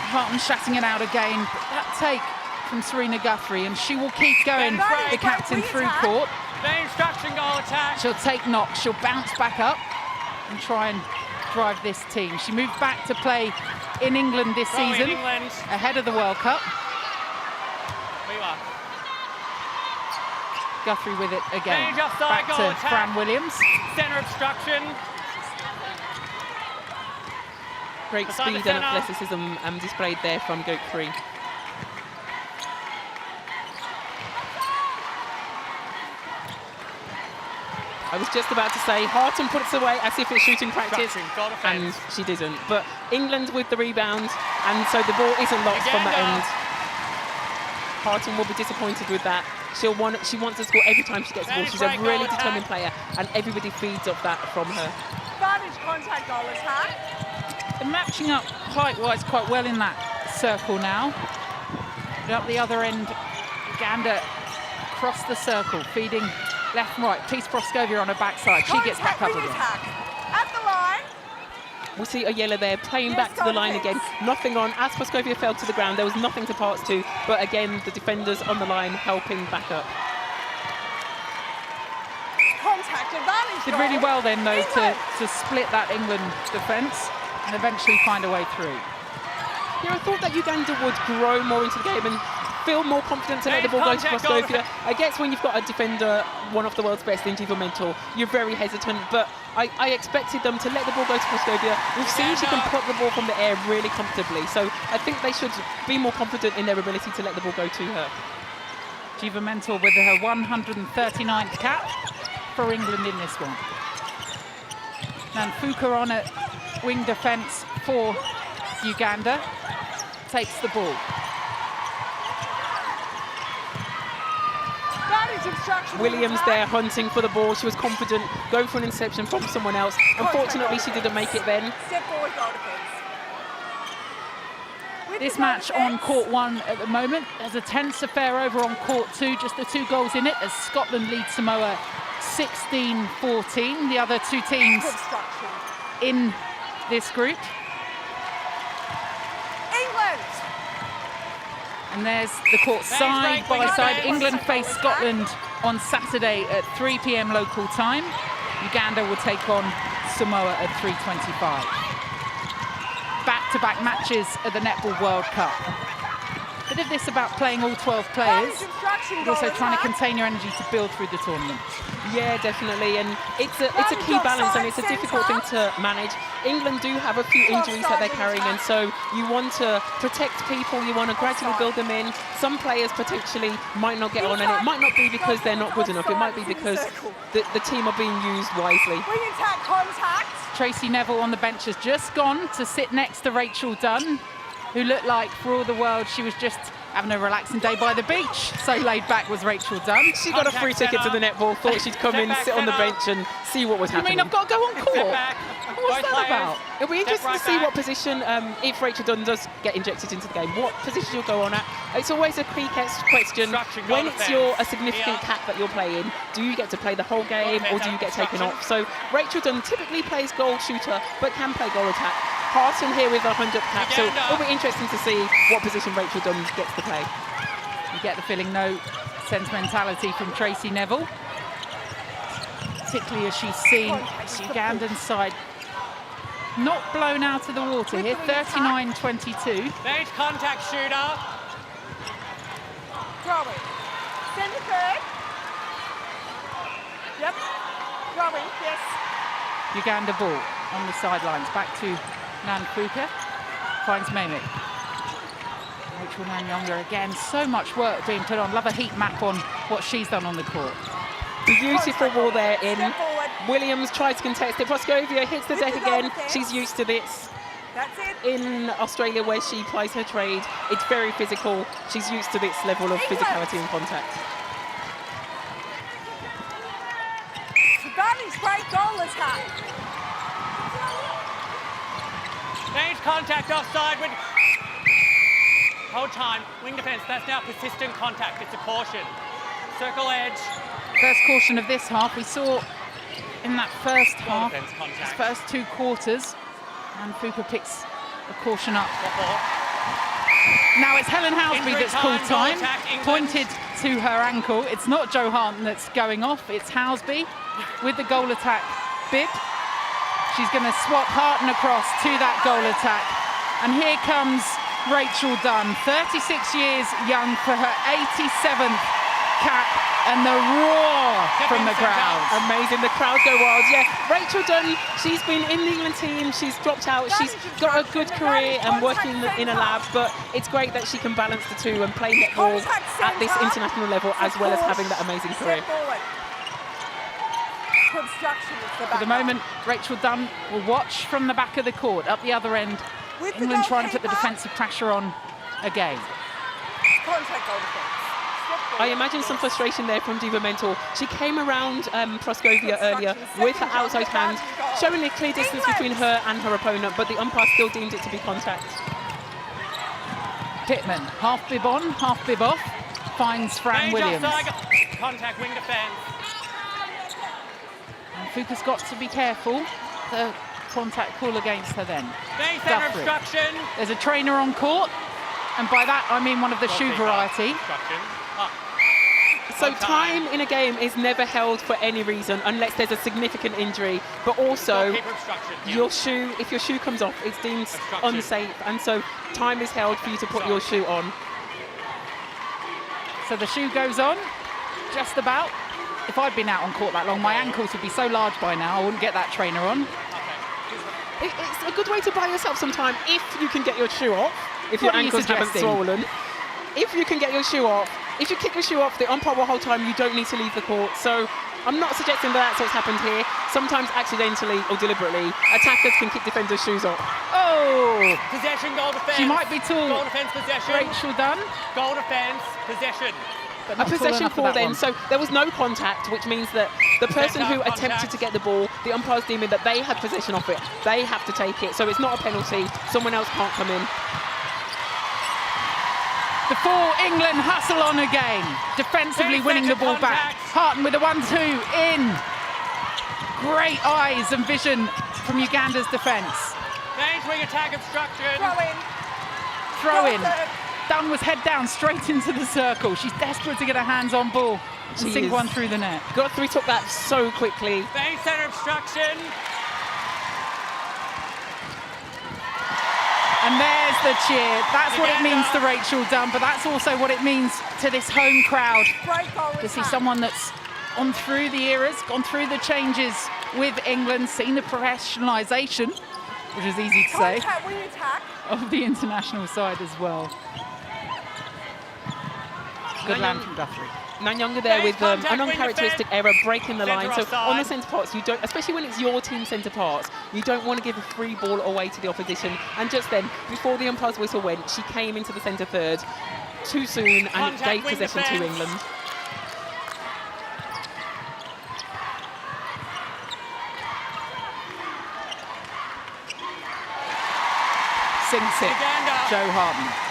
Harton shutting it out again. But that take from Serena Guthrie, and she will keep going, the captain through court. The instruction goal attack. She'll take knocks, she'll bounce back up and try and drive this team. She moved back to play in England this season, ahead of the World Cup. Guthrie with it again. Back to Fran Williams. Centre obstruction. Great speed and athleticism displayed there from Guthrie. I was just about to say, Harton puts away as if it's shooting practice, and she didn't. But England with the rebound, and so the ball isn't lost from the end. Harton will be disappointed with that. She wants to score every time she gets the ball. She's a really determined player, and everybody feeds off that from her. Advantage contact goal attack. They're matching up height-wise quite well in that circle now. But up the other end, Uganda across the circle, feeding left and right. Peace Proskovia on her backside. She gets back up again. At the line. We see Oyela there playing back to the line again. Nothing on. As Proskovia fell to the ground, there was nothing to pass to. But again, the defenders on the line helping back up. Contact advantage. Did really well then, though, to split that England defence and eventually find a way through. Yeah, I thought that Uganda would grow more into the game and feel more confident to let the ball go to Proskovia. I guess when you've got a defender, one of the world's best in Diva Mentor, you're very hesitant, but I expected them to let the ball go to Proskovia. We've seen she can put the ball from the air really comfortably, so I think they should be more confident in their ability to let the ball go to her. Diva Mentor with her 139th cap for England in this one. Nanfuka on at wing defence for Uganda, takes the ball. Williams there hunting for the ball. She was confident, going for an interception from someone else. Unfortunately, she didn't make it then. Step forward, goal defence. This match on court 1 at the moment. There's a tense affair over on court 2, just the 2 goals in it, as Scotland lead Samoa 16-14. The other 2 teams in this group. England. And there's the court side by side. England face Scotland on Saturday at 3 p.m. local time. Uganda will take on Samoa at 3:25. Back-to-back matches at the Netball World Cup. Bit of this about playing all 12 players, but also trying to contain your energy to build through the tournament. Yeah, definitely, and it's a key balance, and it's a difficult thing to manage. England do have a few injuries that they're carrying, and so you want to protect people, you want to gradually build them in. Some players potentially might not get on, and it might not be because they're not good enough, it might be because the team are being used wisely. Wing attack contact. Tracy Neville on the bench has just gone to sit next to Rachel Dunn, who looked like, for all the world, she was just having a relaxing day by the beach. So laid back was Rachel Dunn. She got a free ticket to the netball, thought she'd come in, sit on the bench and see what was happening. You mean I've got to go on court? What's that about? It'll be interesting to see what position, if Rachel Dunn does get injected into the game, what position you'll go on at. It's always a key question. When it's a significant cap that you're playing, do you get to play the whole game or do you get taken off? So Rachel Dunn typically plays goal shooter, but can play goal attack. Harton here with a 100th cap, so it'll be interesting to see what position Rachel Dunn gets to play. You get the feeling no sentimentality from Tracy Neville, particularly as she's seen Ugandan side not blown out of the water here, 39-22. Bench contact shooter. Throwing. Centre third. Yep. Throwing, yes. Uganda ball on the sidelines, back to Nanfuka. finds Mimi. Rachel Nanyonga again, so much work being put on. Love a heat map on what she's done on the court. Beautiful ball there in. Williams tries to contest it. Proskovia hits the deck again. She's used to this. That's it. In Australia, where she plies her trade, it's very physical. She's used to this level of physicality and contact. Uganda's great goal attack. Change contact offside. Hold time. Wing defence. That's now persistent contact. It's a caution. Circle edge. First caution of this half. We saw in that first half, defence contact. first 2 quarters, and Fuka picks a caution up. Now it's Helen Houseby Injury that's called time, time, goal attack, England. pointed to her ankle. It's not Jo Harton that's going off, it's Houseby with the goal attack bib. She's going to swap Harton across to that goal attack. And here comes Rachel Dunn, 36 years young for her 87th cap, and the roar from the crowd. Amazing, the crowd go wild. Yeah, Rachel Dunn, she's been in the England team, she's dropped out, she's got a good career and working in a lab, but it's great that she can balance the two and play netball at this international level as well as having that amazing career. For the moment, Rachel Dunn will watch from the back of the court, up the other end. England trying to put the defensive pressure on again. Contact goal defense. I imagine some frustration there from Diva Mental. She came around Proskovia earlier with her outside hand, showing a clear distance between her and her opponent, but the umpire still deemed it to be contact. Pittman, half bib on, half bib off, finds Fran Williams. Contact wing defence. And Fuka's got to be careful. The contact call against her then. Main centre obstruction. There's a trainer on court, and by that I mean one of the shoe variety. So time in a game is never held for any reason unless there's a significant injury, but also your shoe, if your shoe comes off, it's deemed unsafe, and so time is held for you to put your shoe on. So the shoe goes on, just about. If I'd been out on court that long, my ankles would be so large by now, I wouldn't get that trainer on. It's a good way to buy yourself some time if you can get your shoe off, if your ankles haven't swollen. If you can get your shoe off, if you kick your shoe off, the umpire will hold time, you don't need to leave the court. So I'm not suggesting that that's what's happened here. Sometimes accidentally or deliberately, attackers can kick defenders' shoes off. Oh! Possession, goal defence. She might be tall. Goal defence, possession. Rachel Dunn. Goal defence, possession. A possession call then, so there was no contact, which means that the person who attempted to get the ball, the umpire's deeming that they had possession of it. They have to take it, so it's not a penalty. Someone else can't come in. Before England hustle on again, defensively winning the ball back. Harton with a 1-2 in. Great eyes and vision from Uganda's defence. Change wing attack obstruction. Throw in. Dunn was head down straight into the circle. She's desperate to get her hands on ball and sink one through the net. Guthrie took that so quickly. Main centre obstruction. And there's the cheer. That's what it means to Rachel Dunn, but that's also what it means to this home crowd. To see someone that's gone through the eras, gone through the changes with England, seen the professionalisation, which is easy to say, of the international side as well. Good land from Guthrie. Nanyonga there with an uncharacteristic error, breaking the line. So on the centre parts, you don't, especially when it's your team centre parts, you don't want to give a free ball away to the opposition. And just then, before the umpire's whistle went, she came into the centre third too soon and it gave possession to England. Sinks it, Jo Harton.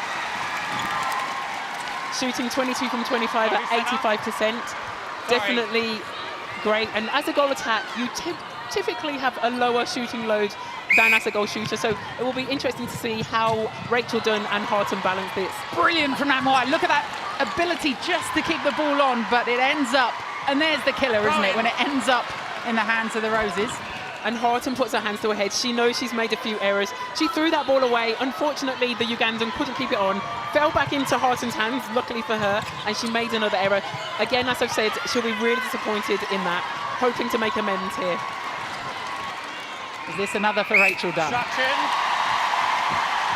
Shooting 22 from 25 at 85%. Definitely great. And as a goal attack, you typically have a lower shooting load than as a goal shooter. So it will be interesting to see how Rachel Dunn and Harton balance this. Brilliant from Namoy. Look at that ability just to keep the ball on, but it ends up, and there's the killer, isn't it? When it ends up in the hands of the Roses. And Harton puts her hands to her head. She knows she's made a few errors. She threw that ball away. Unfortunately, the Ugandan couldn't keep it on. Fell back into Harton's hands, luckily for her, and she made another error. Again, as I've said, she'll be really disappointed in that, hoping to make amends here. Is this another for Rachel Dunn?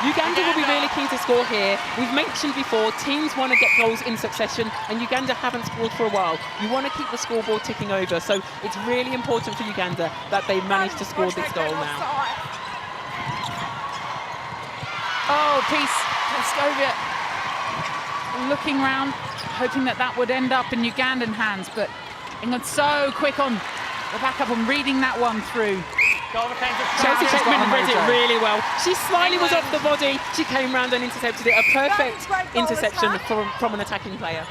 Uganda will be really keen to score here. We've mentioned before, teams want to get goals in succession, and Uganda haven't scored for a while. You want to keep the scoreboard ticking over, so it's really important for Uganda that they manage to score this goal now. Oh, Praskovia looking round, hoping that that would end up in Ugandan hands, but England so quick on the backup and reading that one through. Goal defensive. Chelsea She's got Checkman a read it mojo. really well. She slightly was off the body. She came round and intercepted it. A perfect interception from an attacking player.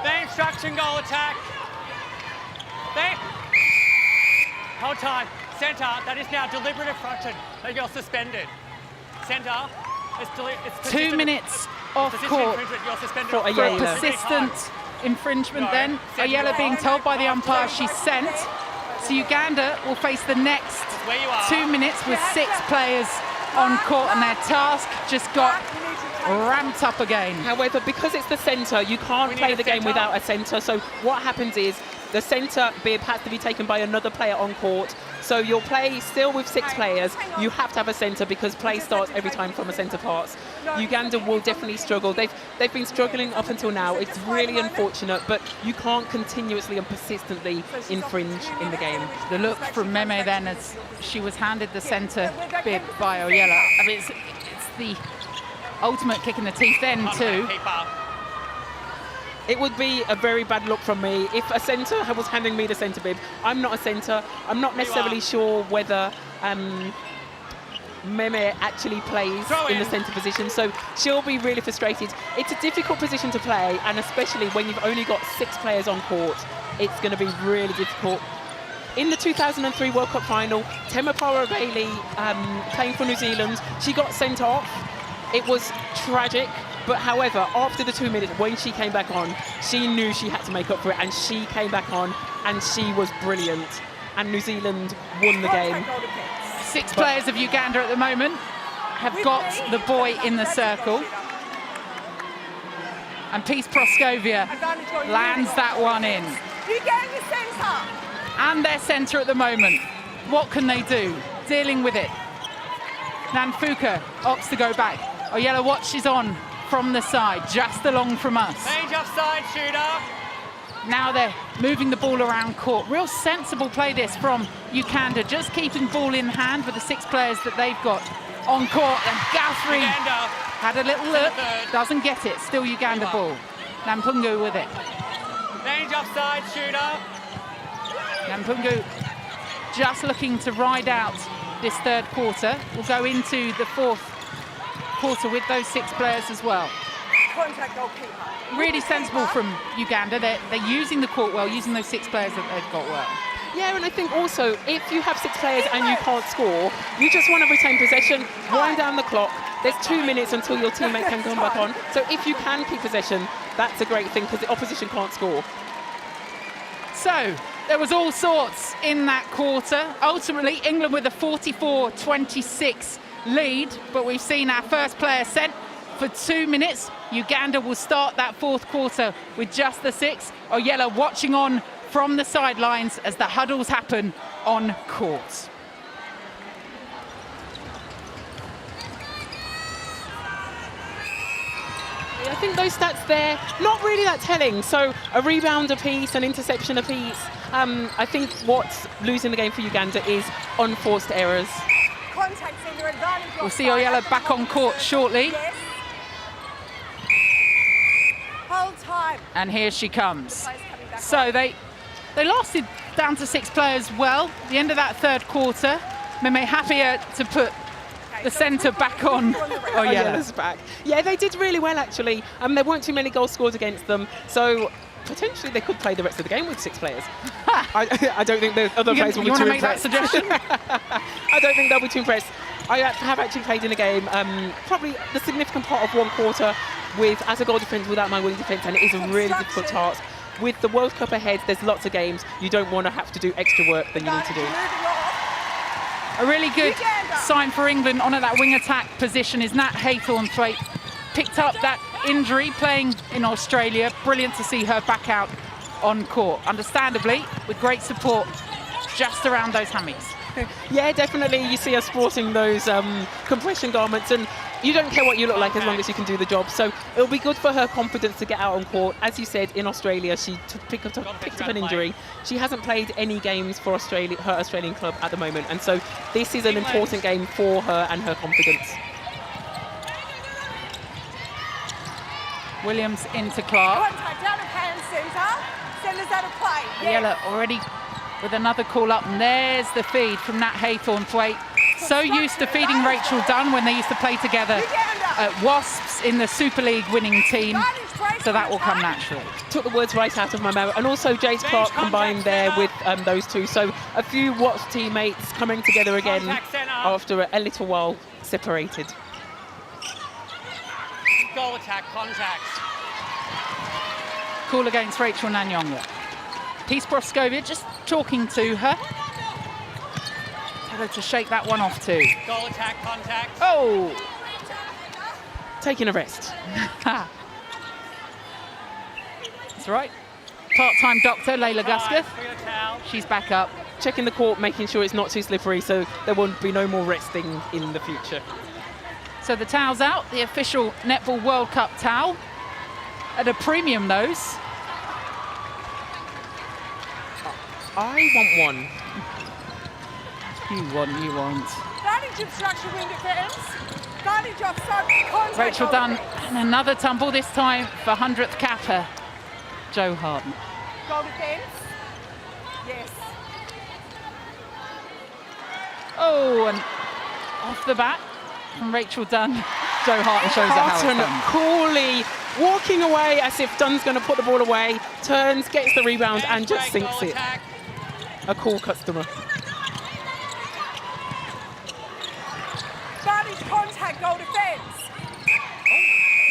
Their instruction goal attack. Hold time. Centre, that is now deliberate infraction. You're suspended. Centre, it's 2 minutes off position court infringement. You're suspended For for a Ayala. persistent infringement No, then. Ayala being told by the umpire she's sent. So Uganda will face the next where you are. 2 minutes with 6 players on court, and their task just got ramped up again. However, because it's the centre, you can't We play need a the game centre. without a centre. So what happens is the centre bib has to be taken by another player on court. So you'll play still with 6 players. You have to have a centre because play starts every time from a centre parts. Uganda will definitely struggle. They've been struggling up until now. It's really unfortunate, but you can't continuously and persistently infringe in the game. The look from Meme then as she was handed the centre bib by Oyella. I mean, it's the ultimate kick in the teeth then too. Keeper. It would be a very bad look from me if a centre was handing me the centre bib. I'm not a centre. I'm not necessarily sure whether Meme actually plays in the centre position, so she'll be really frustrated. It's a difficult position to play, and especially when you've only got 6 players on court, it's going to be really difficult. In the 2003 World Cup final, Temapara Bailey, playing for New Zealand, she got sent off. It was tragic. But however, after the 2 minutes, when she came back on, she knew she had to make up for it, and she came back on, and she was brilliant. And New Zealand won the game. 6 players of Uganda at the moment have got the boy in the circle. And Peace Praskovia lands that one in. Uganda centre. And their centre at the moment. What can they do? Dealing with it. Nanfuka opts to go back. Oyella watches on from the side, just along from us. Range offside shooter. Now they're moving the ball around court. Real sensible play this from Uganda, just keeping ball in hand with the 6 players that they've got on court. And Guthrie Uganda. had a little look, doesn't get it. Still Uganda ball. Nampungu with it. Range offside shooter. Nampungu just looking to ride out this third quarter. We'll go into the fourth quarter with those 6 players as well. Contact goalkeeper. Really sensible from Uganda. They're using the court well, using those 6 players that they've got well. Yeah, and I think also, if you have 6 players and you can't score, you just want to retain possession, wind down the clock. There's 2 minutes until your teammate can come back on. So if you can keep possession, that's a great thing because the opposition can't score. So, there was all sorts in that quarter. Ultimately, England with a 44-26 lead, but we've seen our first player sent for 2 minutes. Uganda will start that fourth quarter with just the 6. Oyella watching on from the sidelines as the huddles happen on court. I think those stats there, not really that telling. So a rebound apiece, an interception apiece. I think what's losing the game for Uganda is unforced errors. Contact in your advantage. We'll see Oyella back on court shortly. Yes. Hold time. And here she comes. Players coming back So they lasted down to 6 players well. The end of that third quarter, Meme happier to put the centre back on. Oyella's back. Yeah, they did really well actually. There weren't too many goals scored against them, so potentially they could play the rest of the game with 6 players. I don't think the other players will be too You want to make that impressed. suggestion? I don't think they'll be too impressed. I have actually played in a game, probably the significant part of one quarter with as a goal defence without my wing defence, and it is a really difficult task. With the World Cup ahead, there's lots of games. You don't want to have to do extra work than you need to do. A really good sign for England on that wing attack position is Nat Haythornthwaite. Picked up that injury playing in Australia. Brilliant to see her back out on court. Understandably, with great support just around those hammies. Yeah, definitely. You see us sporting those compression garments, and you don't care what you look like as long as you can do the job. So it'll be good for her confidence to get out on court. As you said, in Australia, she picked up an injury. She hasn't played any games for Australia, her Australian club at the moment. And so this is an important game for her and her confidence. Williams into Clark. Contact down of hand centre. Centre's out of play. Yella already with another call up, and there's the feed from Nat Haythornthwaite. So used to feeding Rachel Dunn when they used to play together at Wasps in the Super League winning team, so that will come naturally. Took the words right out of my mouth. And also Jade Clark combined there with those two. So a few Wasps teammates coming together again after a little while separated. Goal attack, contact. Call against Rachel Nanyonga. Peace Proskova just talking to her. Tell her to shake that one off too. Goal attack, contact. Oh! Taking a rest. That's right. Part-time doctor, Layla Gusketh. She's back up. Checking the court, making sure it's not too slippery so there won't be no more resting in the future. So the towel's out, the official Netball World Cup towel. At a premium, those. I want one. You want. Advantage of structure wing defence. Advantage of contact. Rachel Dunn, and another tumble, this time for 100th capper, Jo Harden. Goal defence. Yes. Oh, and off the bat from Rachel Dunn. Jo Harden shows her how it's Harden done. coolly walking away as if Dunn's going to put the ball away, turns, gets the rebound and just sinks it. A cool customer. Advantage contact goal defence.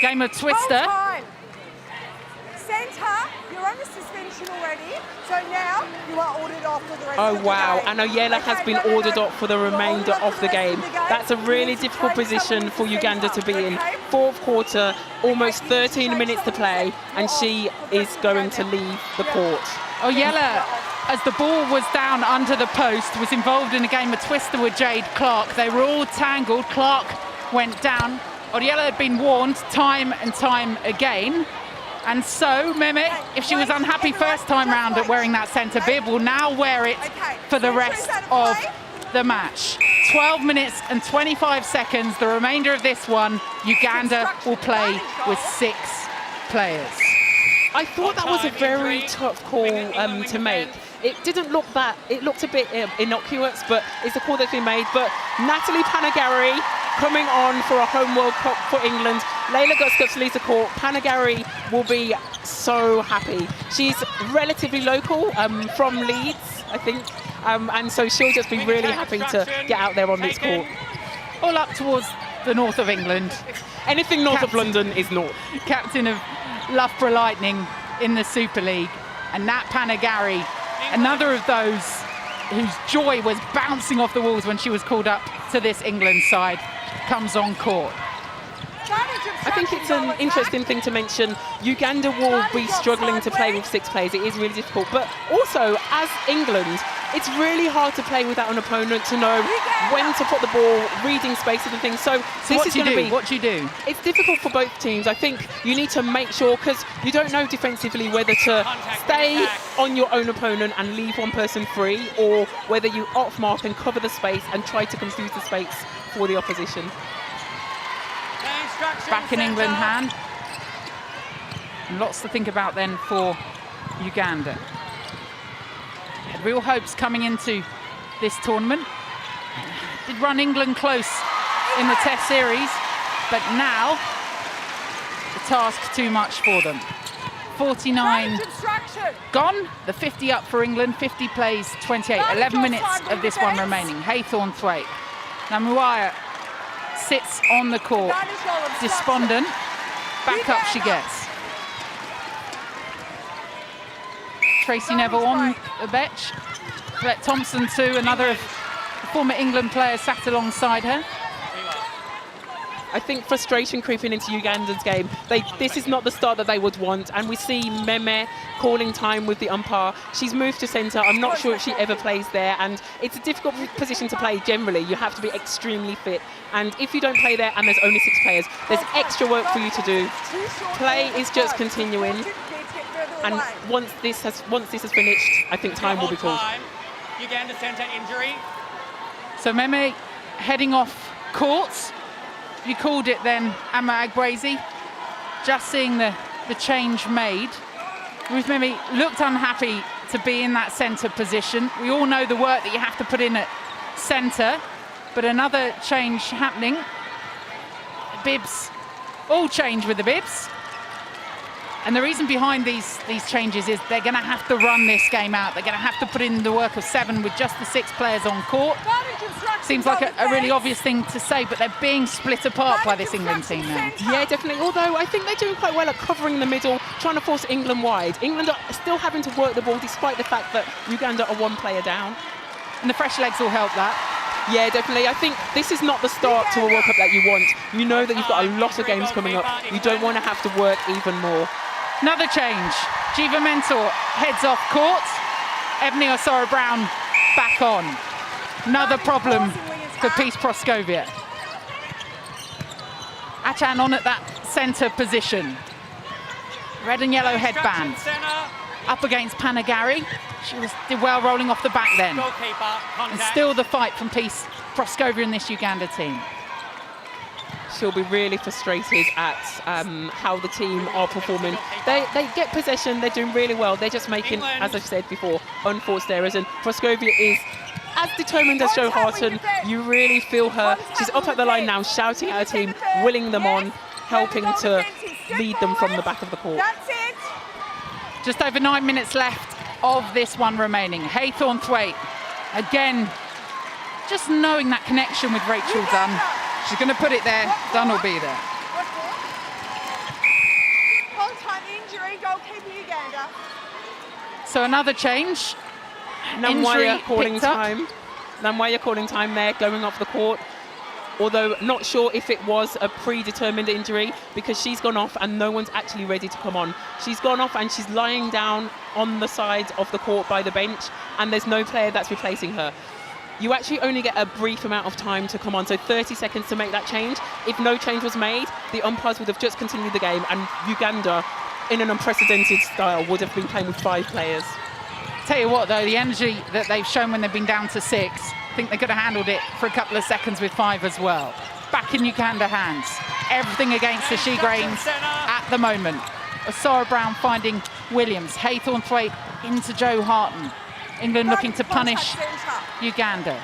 Game of Twister. Goal time. Centre, you're under suspension already, so now you are ordered off for the rest Oh of the wow, game. and Oyela has been ordered off for the remainder of the game. That's a really difficult position for Uganda to be in. Fourth quarter, almost 13 minutes to play, and she is going to leave the court. Oyela, as the ball was down under the post, was involved in a game of Twister with Jade Clark. They were all tangled. Clark went down. Oyela had been warned time and time again. And so Mehmet, if she was unhappy first time round at wearing that centre bib, will now wear it for the rest of the match. 12 minutes and 25 seconds, the remainder of this one. Uganda will play with 6 players. I thought that was a very tough call to make. It didn't look that, it looked a bit innocuous, but it's a call that's been made. But Natalie Panagari coming on for a home World Cup for England. Layla Gusketh leads the court. Panagari will be so happy. She's relatively local, from Leeds, I think. And so she'll just be really happy to get out there on this court. All up towards the north of England. Anything north of London is north. Captain of Loughborough Lightning in the Super League. And Nat Panagari, another of those whose joy was bouncing off the walls when she was called up to this England side, comes on court. I think it's an interesting thing to mention. Uganda will be struggling to play with 6 players. It is really difficult. But also, as England, it's really hard to play without an opponent to know when to put the ball, reading spaces and things. So this is going to be... What do you do? It's difficult for both teams. I think you need to make sure, because you don't know defensively whether to stay on your own opponent and leave one person free, or whether you off-mark and cover the space and try to confuse the space for the opposition. Back in England hand. And lots to think about then for Uganda. Had real hopes coming into this tournament. Did run England close in the Test series, but now the task too much for them. 49 gone, the 50 up for England, 50 plays 28, 11 minutes of this one remaining. Haythornthwaite. Namuaya sits on the court, despondent. Back up she gets. Tracy Neville on the bench. Colette Thompson too, another of the former England players sat alongside her. I think frustration creeping into Uganda's game. This is not the start that they would want, and we see Meme calling time with the umpire. She's moved to centre. I'm not sure if she ever plays there, and it's a difficult position to play generally. You have to be extremely fit, and if you don't play there and there's only 6 players, there's extra work for you to do. Play is just continuing, and once this has finished, I think time will be called. Uganda centre injury. So Meme heading off court. You called it then, Amma Agbrazy. Just seeing the change made. Ruth Meme looked unhappy to be in that centre position. We all know the work that you have to put in at centre, but another change happening. Bibs, all change with the bibs. And the reason behind these changes is they're going to have to run this game out. They're going to have to put in the work of 7 with just the 6 players on court. Seems like a really obvious thing to say, but they're being split apart by this England team now. Yeah, definitely. Although I think they're doing quite well at covering the middle, trying to force England wide. England are still having to work the ball despite the fact that Uganda are 1 player down. And the fresh legs will help that. Yeah, definitely. I think this is not the start to a World Cup that you want. You know that you've got a lot of games coming up. You don't want to have to work even more. Another change. Jiva Mentor heads off court. Ebony Osoro-Brown back on. Another problem for Peace Proskovia. Achan on at that centre position. Red and yellow headband. Up against Panagari. She did well rolling off the back then. And still the fight from Peace Proskovia in this Uganda team. She'll be really frustrated at how the team are performing. They get possession, they're doing really well. They're just making, as I've said before, unforced errors. And Proskovia is as determined as Joe Harton. You really feel her. She's up at the line now, shouting at her team, willing them on, helping to lead them from the back of the court. Just over 9 minutes left of this one remaining. Haythornthwaite, again, just knowing that connection with Rachel Dunn. She's going to put it there. Dunn will be there. Full-time injury, goalkeeper Uganda. So another change. Namwaya calling time. Namwaya calling time there, going off the court. Although not sure if it was a predetermined injury, because she's gone off and no one's actually ready to come on. She's gone off and she's lying down on the sides of the court by the bench, and there's no player that's replacing her. You actually only get a brief amount of time to come on, so 30 seconds to make that change. If no change was made, the umpires would have just continued the game, and Uganda, in an unprecedented style, would have been playing with 5 players. Tell you what, though, the energy that they've shown when they've been down to 6, I think they could have handled it for a couple of seconds with 5 as well. Back in Uganda hands. Everything against the She-Grains at the moment. Osoro-Brown finding Williams. Haythornthwaite into Joe Harton. England looking to punish Uganda.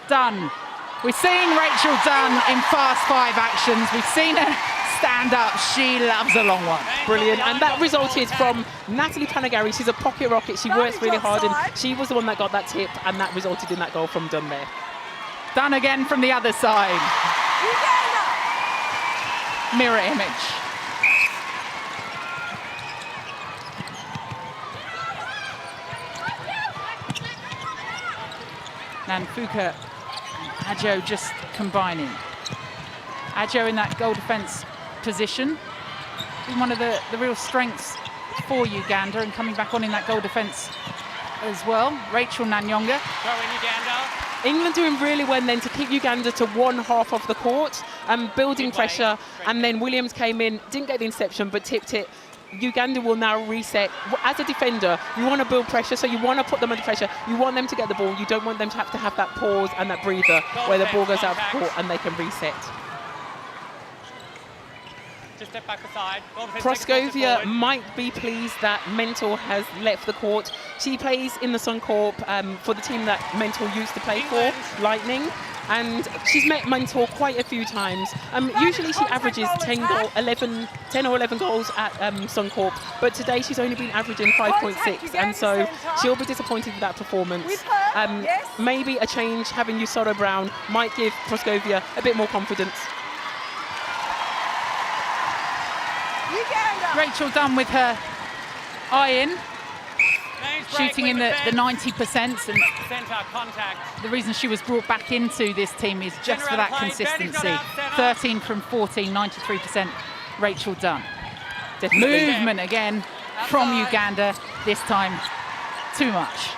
Dunn. We're seeing Rachel Dunn in fast 5 actions. We've seen her stand up. She loves a long one. Brilliant. And that resulted from Natalie Panagari. She's a pocket rocket. She works really hard, and she was the one that got that tip, and that resulted in that goal from Dunn there. Dunn again from the other side. Mirror image. Nanfuka and Adjo just combining. Adjo in that goal defence position. Been one of the real strengths for Uganda, and coming back on in that goal defence as well. Rachel Nanyonga. Throw in Uganda. England doing really well then to keep Uganda to one half of the court and building pressure. And then Williams came in, didn't get the interception, but tipped it. Uganda will now reset. As a defender, you want to build pressure, so you want to put them under pressure. You want them to get the ball. You don't want them to have that pause and that breather where the ball goes out of the court and they can reset. Just step back aside. Proskovia might be pleased that Mentor has left the court. She plays in the Suncorp for the team that Mentor used to play for, Lightning. And she's met Mentor quite a few times. Usually she averages 10 or 11 goals at Suncorp, but today she's only been averaging 5.6, and so she'll be disappointed with that performance. Maybe a change, having Osoro-Brown, might give Proskovia a bit more confidence. Rachel Dunn with her eye in. shooting in the 90%, and Centre contact. the reason she was brought back into this team is just for that consistency. 13 from 14, 93%, Rachel Dunn. Movement again from Uganda, this time too much.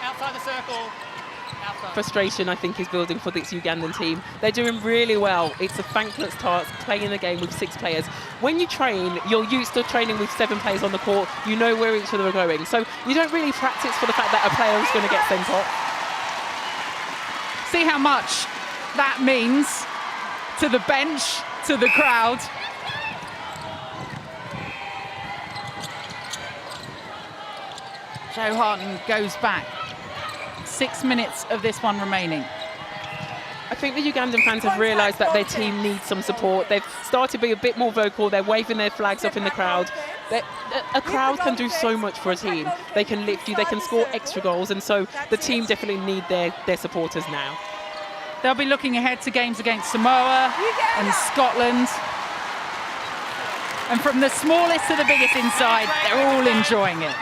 Outside the circle. Outside. Frustration, I think, is building for this Ugandan team. They're doing really well. It's a thankless task playing the game with 6 players. When you train, you're used to training with 7 players on the court. You know where each other are going. So you don't really practice for the fact that a player is going to get sent off. See how much that means to the bench, to the crowd. Jo Harden goes back. 6 minutes of this one remaining. I think the Ugandan fans have realised that their team needs some support. They've started to be a bit more vocal. They're waving their flags up in the crowd. A crowd can do so much for a team. They can lift you, they can score extra goals, and so the team definitely need their supporters now. They'll be looking ahead to games against Samoa and Scotland. And from the smallest to the biggest inside, they're all enjoying it.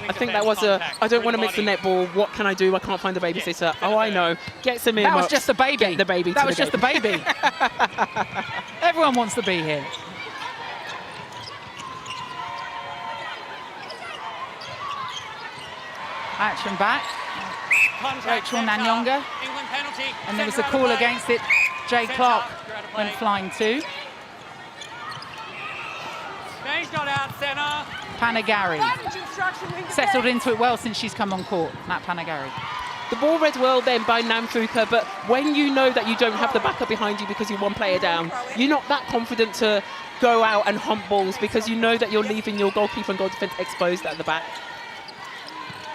I think that was I don't want to miss the netball. What can I do? I can't find a babysitter. Oh, I know. Get some in. That was just the baby. Get the baby. That was just the baby. Everyone wants to be here. Action back. Rachel Nanyonga. England penalty. And there was a call against it. Jay Clark went flying too. Spain's got out, centre. Panagari settled into it well since she's come on court. Nat Panagari. The ball read well then by Namfuka, but when you know that you don't have the backup behind you because you're 1 player down, you're not that confident to go out and hump balls because you know that you're leaving your goalkeeper and goal defence exposed at the back.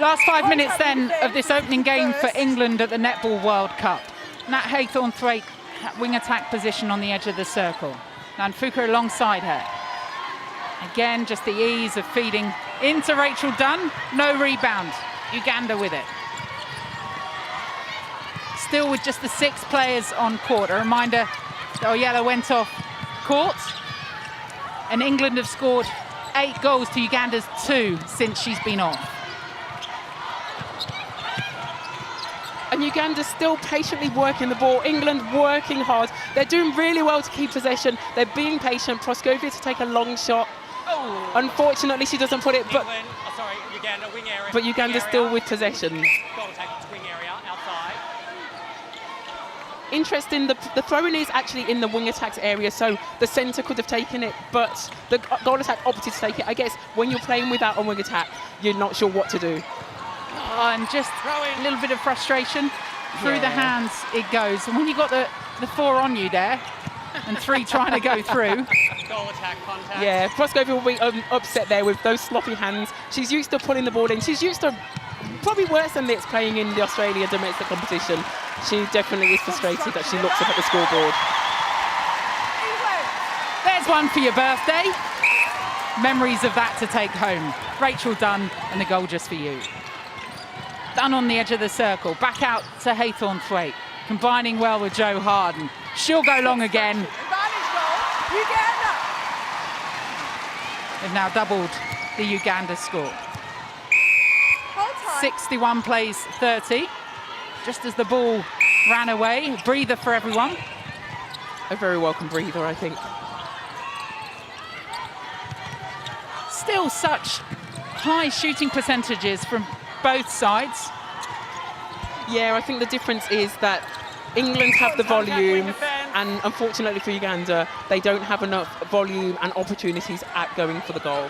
Last 5 minutes then of this opening game for England at the Netball World Cup. Nat Haythornthwaite at wing attack position on the edge of the circle. Namfuka alongside her. Again, just the ease of feeding into Rachel Dunn. No rebound. Uganda with it. Still with just the 6 players on court. A reminder that Oyella went off court. And England have scored 8 goals to Uganda's 2 since she's been off. And Uganda's still patiently working the ball. England working hard. They're doing really well to keep possession. They're being patient. Proskovia to take a long shot. Oh. Unfortunately, she doesn't put it, but Uganda, wing area. But Uganda's still with possession. Goal take wing area, outside. Interesting, the throw-in is actually in the wing attacks area, so the centre could have taken it, but the goal attack opted to take it. I guess when you're playing without a wing attack, you're not sure what to do. Oh, and just a little bit of frustration. Through the hands it goes. And when you've got the 4 on you there, and 3 trying to go through. Goal attack contact. Yeah, Proskovia will be upset there with those sloppy hands. She's used to pulling the ball in. She's used to probably worse than this playing in the Australia domestic competition. She definitely is frustrated that she looks up at the scoreboard. There's one for your birthday. Memories of that to take home. Rachel Dunn, and the goal just for you. Dunn on the edge of the circle. Back out to Haythornthwaite. Combining well with Jo Harden. She'll go long again. They've now doubled the Uganda score. 61 plays 30. Just as the ball ran away. Breather for everyone. A very welcome breather, I think. Still such high shooting percentages from both sides. Yeah, I think the difference is that England have the volume, and unfortunately for Uganda, they don't have enough volume and opportunities at going for the goal.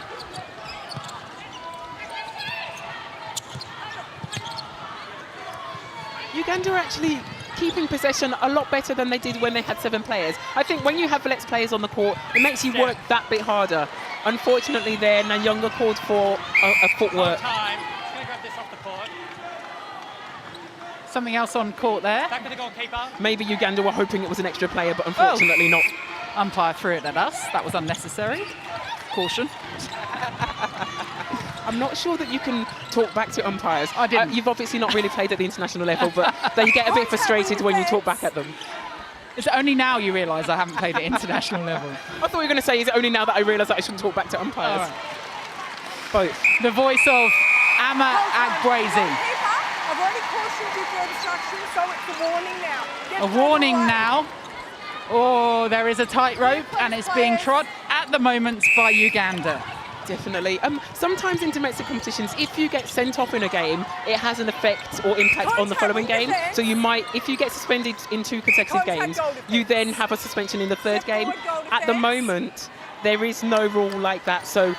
Uganda are actually keeping possession a lot better than they did when they had 7 players. I think when you have less players on the court, it makes you work that bit harder. Unfortunately there, Nanyonga called for a footwork. Time. Just going to grab this off the court. Something else on court there. Back to the goalkeeper. Maybe Uganda were hoping it was an extra player, but unfortunately not. Umpire threw it at us. That was unnecessary. Caution. I'm not sure that you can talk back to umpires. I didn't. You've obviously not really played at the international level, but they get a bit frustrated when you talk back at them. It's only now you realise I haven't played at international level. I thought you were going to say, is it only now that I realise that I shouldn't talk back to umpires? Right. Both. The voice of Amma Agbrazy. Goalkeeper, I've already cautioned you for obstruction, so it's a warning now. Get A warning away. now. Oh, there is a tightrope and it's being trod at the moment by Uganda. Definitely. Sometimes in domestic competitions, if you get sent off in a game, it has an effect or impact on the following game. So you might, if you get suspended in 2 consecutive games, you then have a suspension in the 3rd game. At the moment, there is no rule like that. So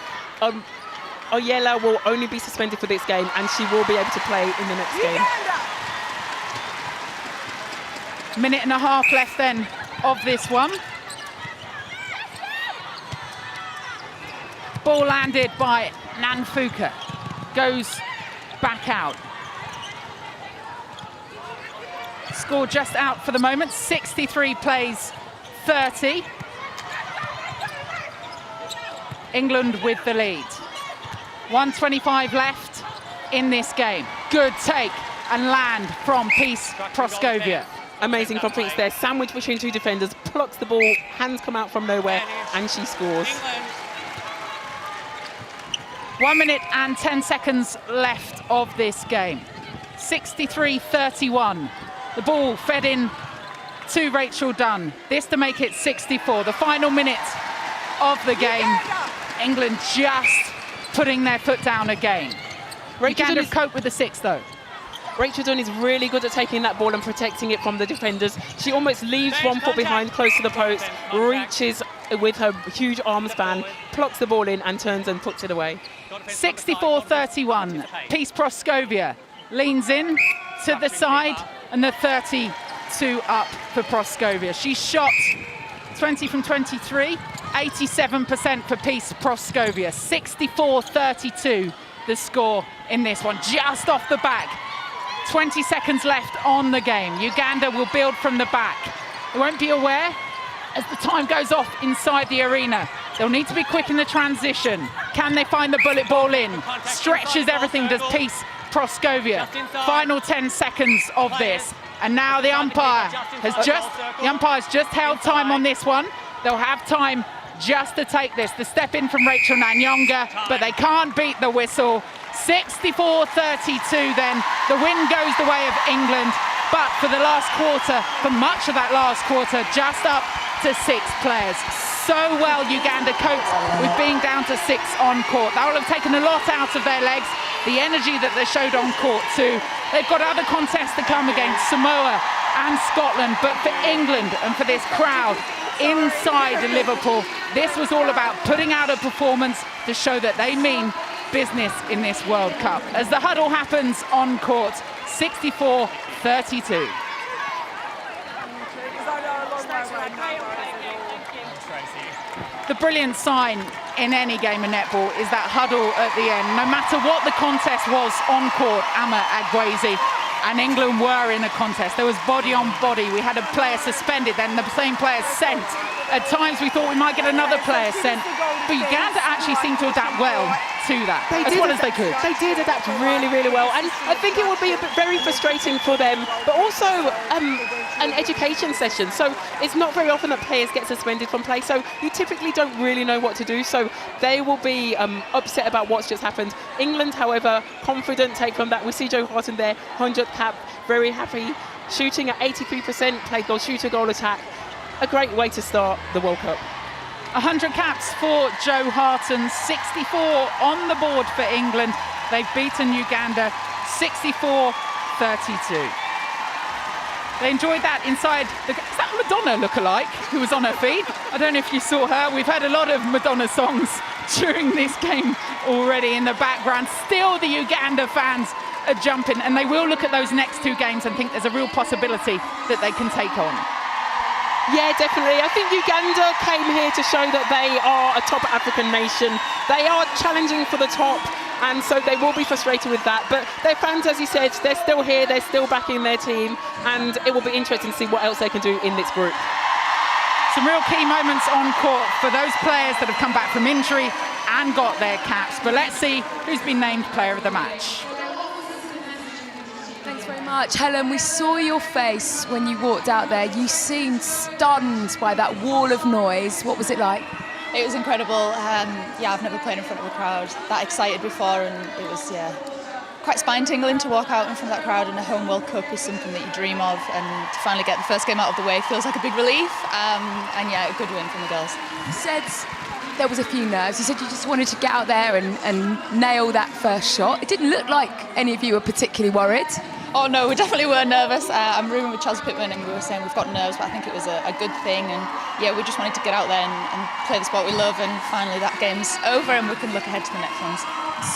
Oyela will only be suspended for this game and she will be able to play in the next game. Minute and a half left then of this one. Ball landed by Nanfuka. Goes back out. Score just out for the moment. 63 plays 30. England with the lead. 1:25 left in this game. Good take and land from Peace Proskovia. Amazing from Peace there. Sandwich between 2 defenders. Plucks the ball. Hands come out from nowhere. And she scores. 1 minute and 10 seconds left of this game. 63-31. The ball fed in to Rachel Dunn. This to make it 64. The final minute of the game. England just putting their foot down again. Uganda cope with the 6 though. Rachel Dunn is really good at taking that ball and protecting it from the defenders. She almost leaves 1 foot behind, close to the post, reaches with her huge arm span, plucks the ball in and turns and puts it away. 64-31. Peace Proskovia leans in to the side and the 32 up for Proskovia. She shot 20 from 23, 87% for Peace Proskovia. 64-32 the score in this one, just off the back. 20 seconds left on the game. Uganda will build from the back. They won't be aware as the time goes off inside the arena. They'll need to be quick in the transition. Can they find the bullet ball in? Stretches everything, does Peace Proskovia. Final 10 seconds of this. And now the umpire has just held time on this one. They'll have time just to take this. The step in from Rachel Nanyonga, but they can't beat the whistle. 64-32 then. The win goes the way of England, but for the last quarter, for much of that last quarter, just up to 6 players. So well Uganda coped with being down to 6 on court. That will have taken a lot out of their legs. The energy that they showed on court too. They've got other contests to come against Samoa and Scotland, but for England and for this crowd inside Liverpool, this was all about putting out a performance to show that they mean business in this World Cup. As the huddle happens on court, 64-32. The brilliant sign in any game of netball is that huddle at the end. No matter what the contest was on court, Amma Agbrazy and England were in a contest. There was body on body. We had a player suspended, then the same player sent. At times we thought we might get another player sent, but Uganda actually seemed to adapt well to that, as well as they could. They did adapt really, really well, and I think it would be very frustrating for them, but also an education session. So it's not very often that players get suspended from play, so you typically don't really know what to do, so they will be upset about what's just happened. England, however, confident take from that. We see Joe Harton there, 100th cap, very happy, shooting at 83%, played goal, shooter, goal, attack. A great way to start the World Cup. 100 caps for Joe Harton, 64 on the board for England. They've beaten Uganda 64-32. They enjoyed that inside. Is that Madonna lookalike who was on her feed? I don't know if you saw her. We've heard a lot of Madonna songs during this game already in the background. Still the Uganda fans are jumping, and they will look at those next 2 games and think there's a real possibility that they can take on. Yeah, definitely. I think Uganda came here to show that they are a top African nation. They are challenging for the top, and so they will be frustrated with that. But their fans, as you said, they're still here, they're still backing their team, and it will be interesting to see what else they can do in this group. Some real key moments on court for those players that have come back from injury and got their caps. But let's see who's been named player of the match. Thanks very much. much. Helen, we saw your face when you walked out there. You seemed stunned by that wall of noise. What was it like? It was incredible. Yeah, I've never played in front of a crowd that excited before, and it was, quite spine-tingling to walk out in front of that crowd in a home World Cup is something that you dream of, and to finally get the first game out of the way feels like a big relief, and yeah, a good win from the girls. You said there was a few nerves. You said you just wanted to get out there and nail that first shot. It didn't look like any of you were particularly worried. Oh no, we definitely were nervous. I'm rooming with Chelsea Pittman and we were saying we've got nerves, but I think it was a good thing, and yeah, we just wanted to get out there and play the sport we love, and finally that game's over and we can look ahead to the next ones.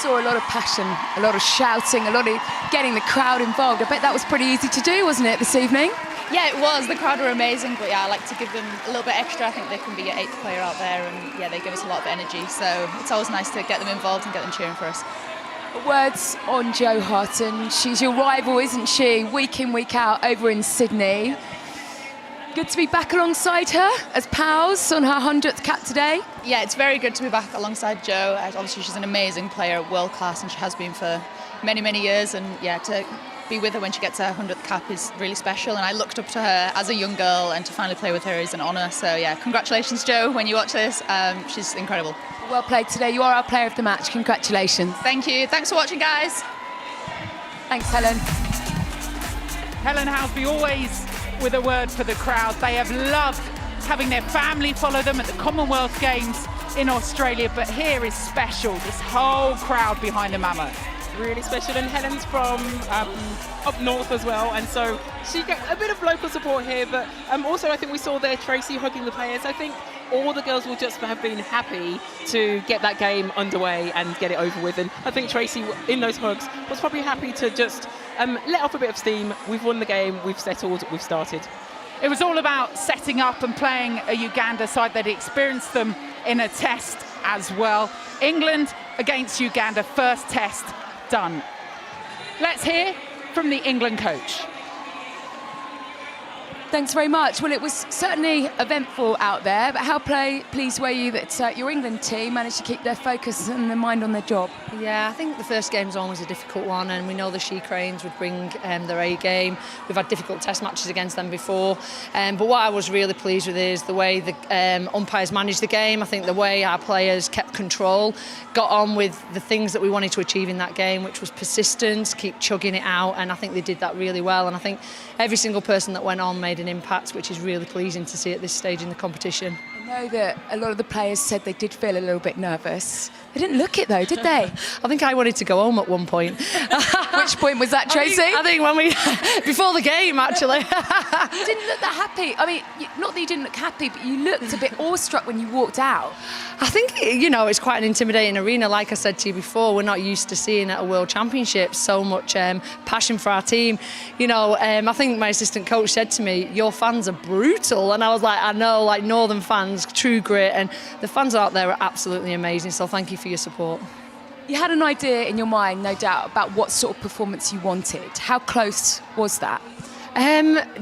Saw a lot of passion, a lot of shouting, a lot of getting the crowd involved. I bet that was pretty easy to do, wasn't it, this evening? Yeah, it was. The crowd were amazing, but yeah, I like to give them a little bit extra. I think they can be your 8th player out there, and yeah, they give us a lot of energy, so it's always nice to get them involved and get them cheering for us. Words on Jo Harton. She's your rival, isn't she? Week in, week out over in Sydney. Good to be back alongside her as pals on her 100th cap today. Yeah, it's very good to be back alongside Jo. Obviously, she's an amazing player, world class, and she has been for many, many years. And yeah, to be with her when she gets her 100th cap is really special. And I looked up to her as a young girl, and to finally play with her is an honour. So yeah, congratulations, Jo, when you watch this. She's incredible. Well played today. You are our player of the match. Congratulations. Thank you. Thanks for watching, guys. Thanks, Helen. Helen Housby always with a word for the crowd. They have loved having their family follow them at the Commonwealth Games in Australia, but here is special, this whole crowd behind the Mama. Really special, and Helen's from up north as well, and so she gets a bit of local support here, but also I think we saw there Tracy hugging the players. I think all the girls will just have been happy to get that game underway and get it over with, and I think Tracy in those hugs was probably happy to just let off a bit of steam. We've won the game, we've settled, we've started. It was all about setting up and playing a Uganda side that experienced them in a test as well. England against Uganda, first test done. Let's hear from the England coach. Thanks very much. Well, it was certainly eventful out there, but how pleased were you that your England team managed to keep their focus and their mind on their job? Yeah, I think the first game's always a difficult one, and we know the She Cranes would bring their A game. We've had difficult test matches against them before, but what I was really pleased with is the way the umpires managed the game. I think the way our players kept control, got on with the things that we wanted to achieve in that game, which was persistence, keep chugging it out, and I think they did that really well. And I think every single person that went on made an impact, which is really pleasing to see at this stage in the competition. I know that a lot of the players said they did feel a little bit nervous. They didn't look it though, did they? I think I wanted to go home at one point. Which point was that, Tracy? I think when we before the game, actually. You didn't look that happy. I mean, not that you didn't look happy, but you looked a bit awestruck when you walked out. I think, it's quite an intimidating arena. Like I said to you before, we're not used to seeing at a World Championship so much passion for our team. I think my assistant coach said to me, your fans are brutal. And I was like, I know, like Northern fans, true grit. And the fans out there are absolutely amazing. So thank you for your support. You had an idea in your mind, no doubt, about what sort of performance you wanted. How close was that?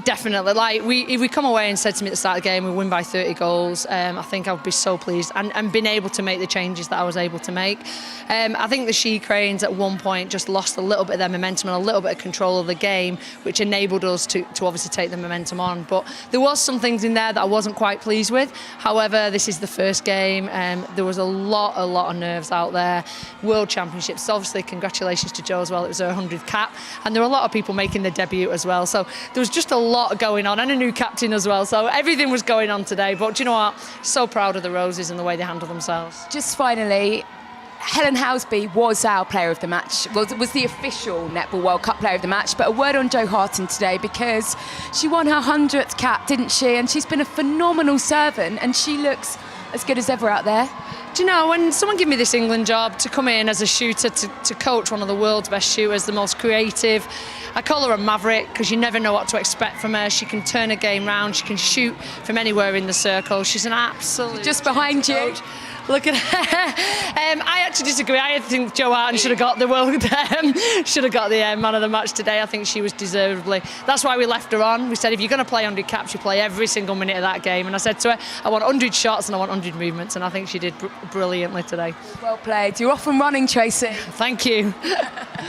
Definitely. If we come away and said to me at the start of the game we win by 30 goals, I think I would be so pleased and been able to make the changes that I was able to make. I think the She Cranes at one point just lost a little bit of their momentum and a little bit of control of the game, which enabled us to obviously take the momentum on. But there was some things in there that I wasn't quite pleased with. However, this is the first game. There was a lot of nerves out there. World Championships, obviously congratulations to Jo as well. It was her 100th cap, and there were a lot of people making their debut as well. So there was just a lot going on, and a new captain as well. So everything was going on today. But do you know what? So proud of the Roses and the way they handled themselves. Just finally, Helen Housby was our player of the match, was the official Netball World Cup player of the match, but a word on Jo Harton today, because she won her 100th cap, didn't she? And she's been a phenomenal servant, and she looks as good as ever out there. Do you know, when someone give me this England job to come in as a shooter, to coach one of the world's best shooters, the most creative, I call her a maverick because you never know what to expect from her. She can turn a game round, she can shoot from anywhere in the circle. She's an absolute... Just behind you. Coach. Look at her. I actually disagree. I think Jo Harton should have got the man of the match today. I think she was deservedly. That's why we left her on. We said if you're going to play 100 caps, you play every single minute of that game. And I said to her, I want 100 shots and I want 100 movements. And I think she did brilliantly today. Well played. You're off and running, Tracy. Thank you.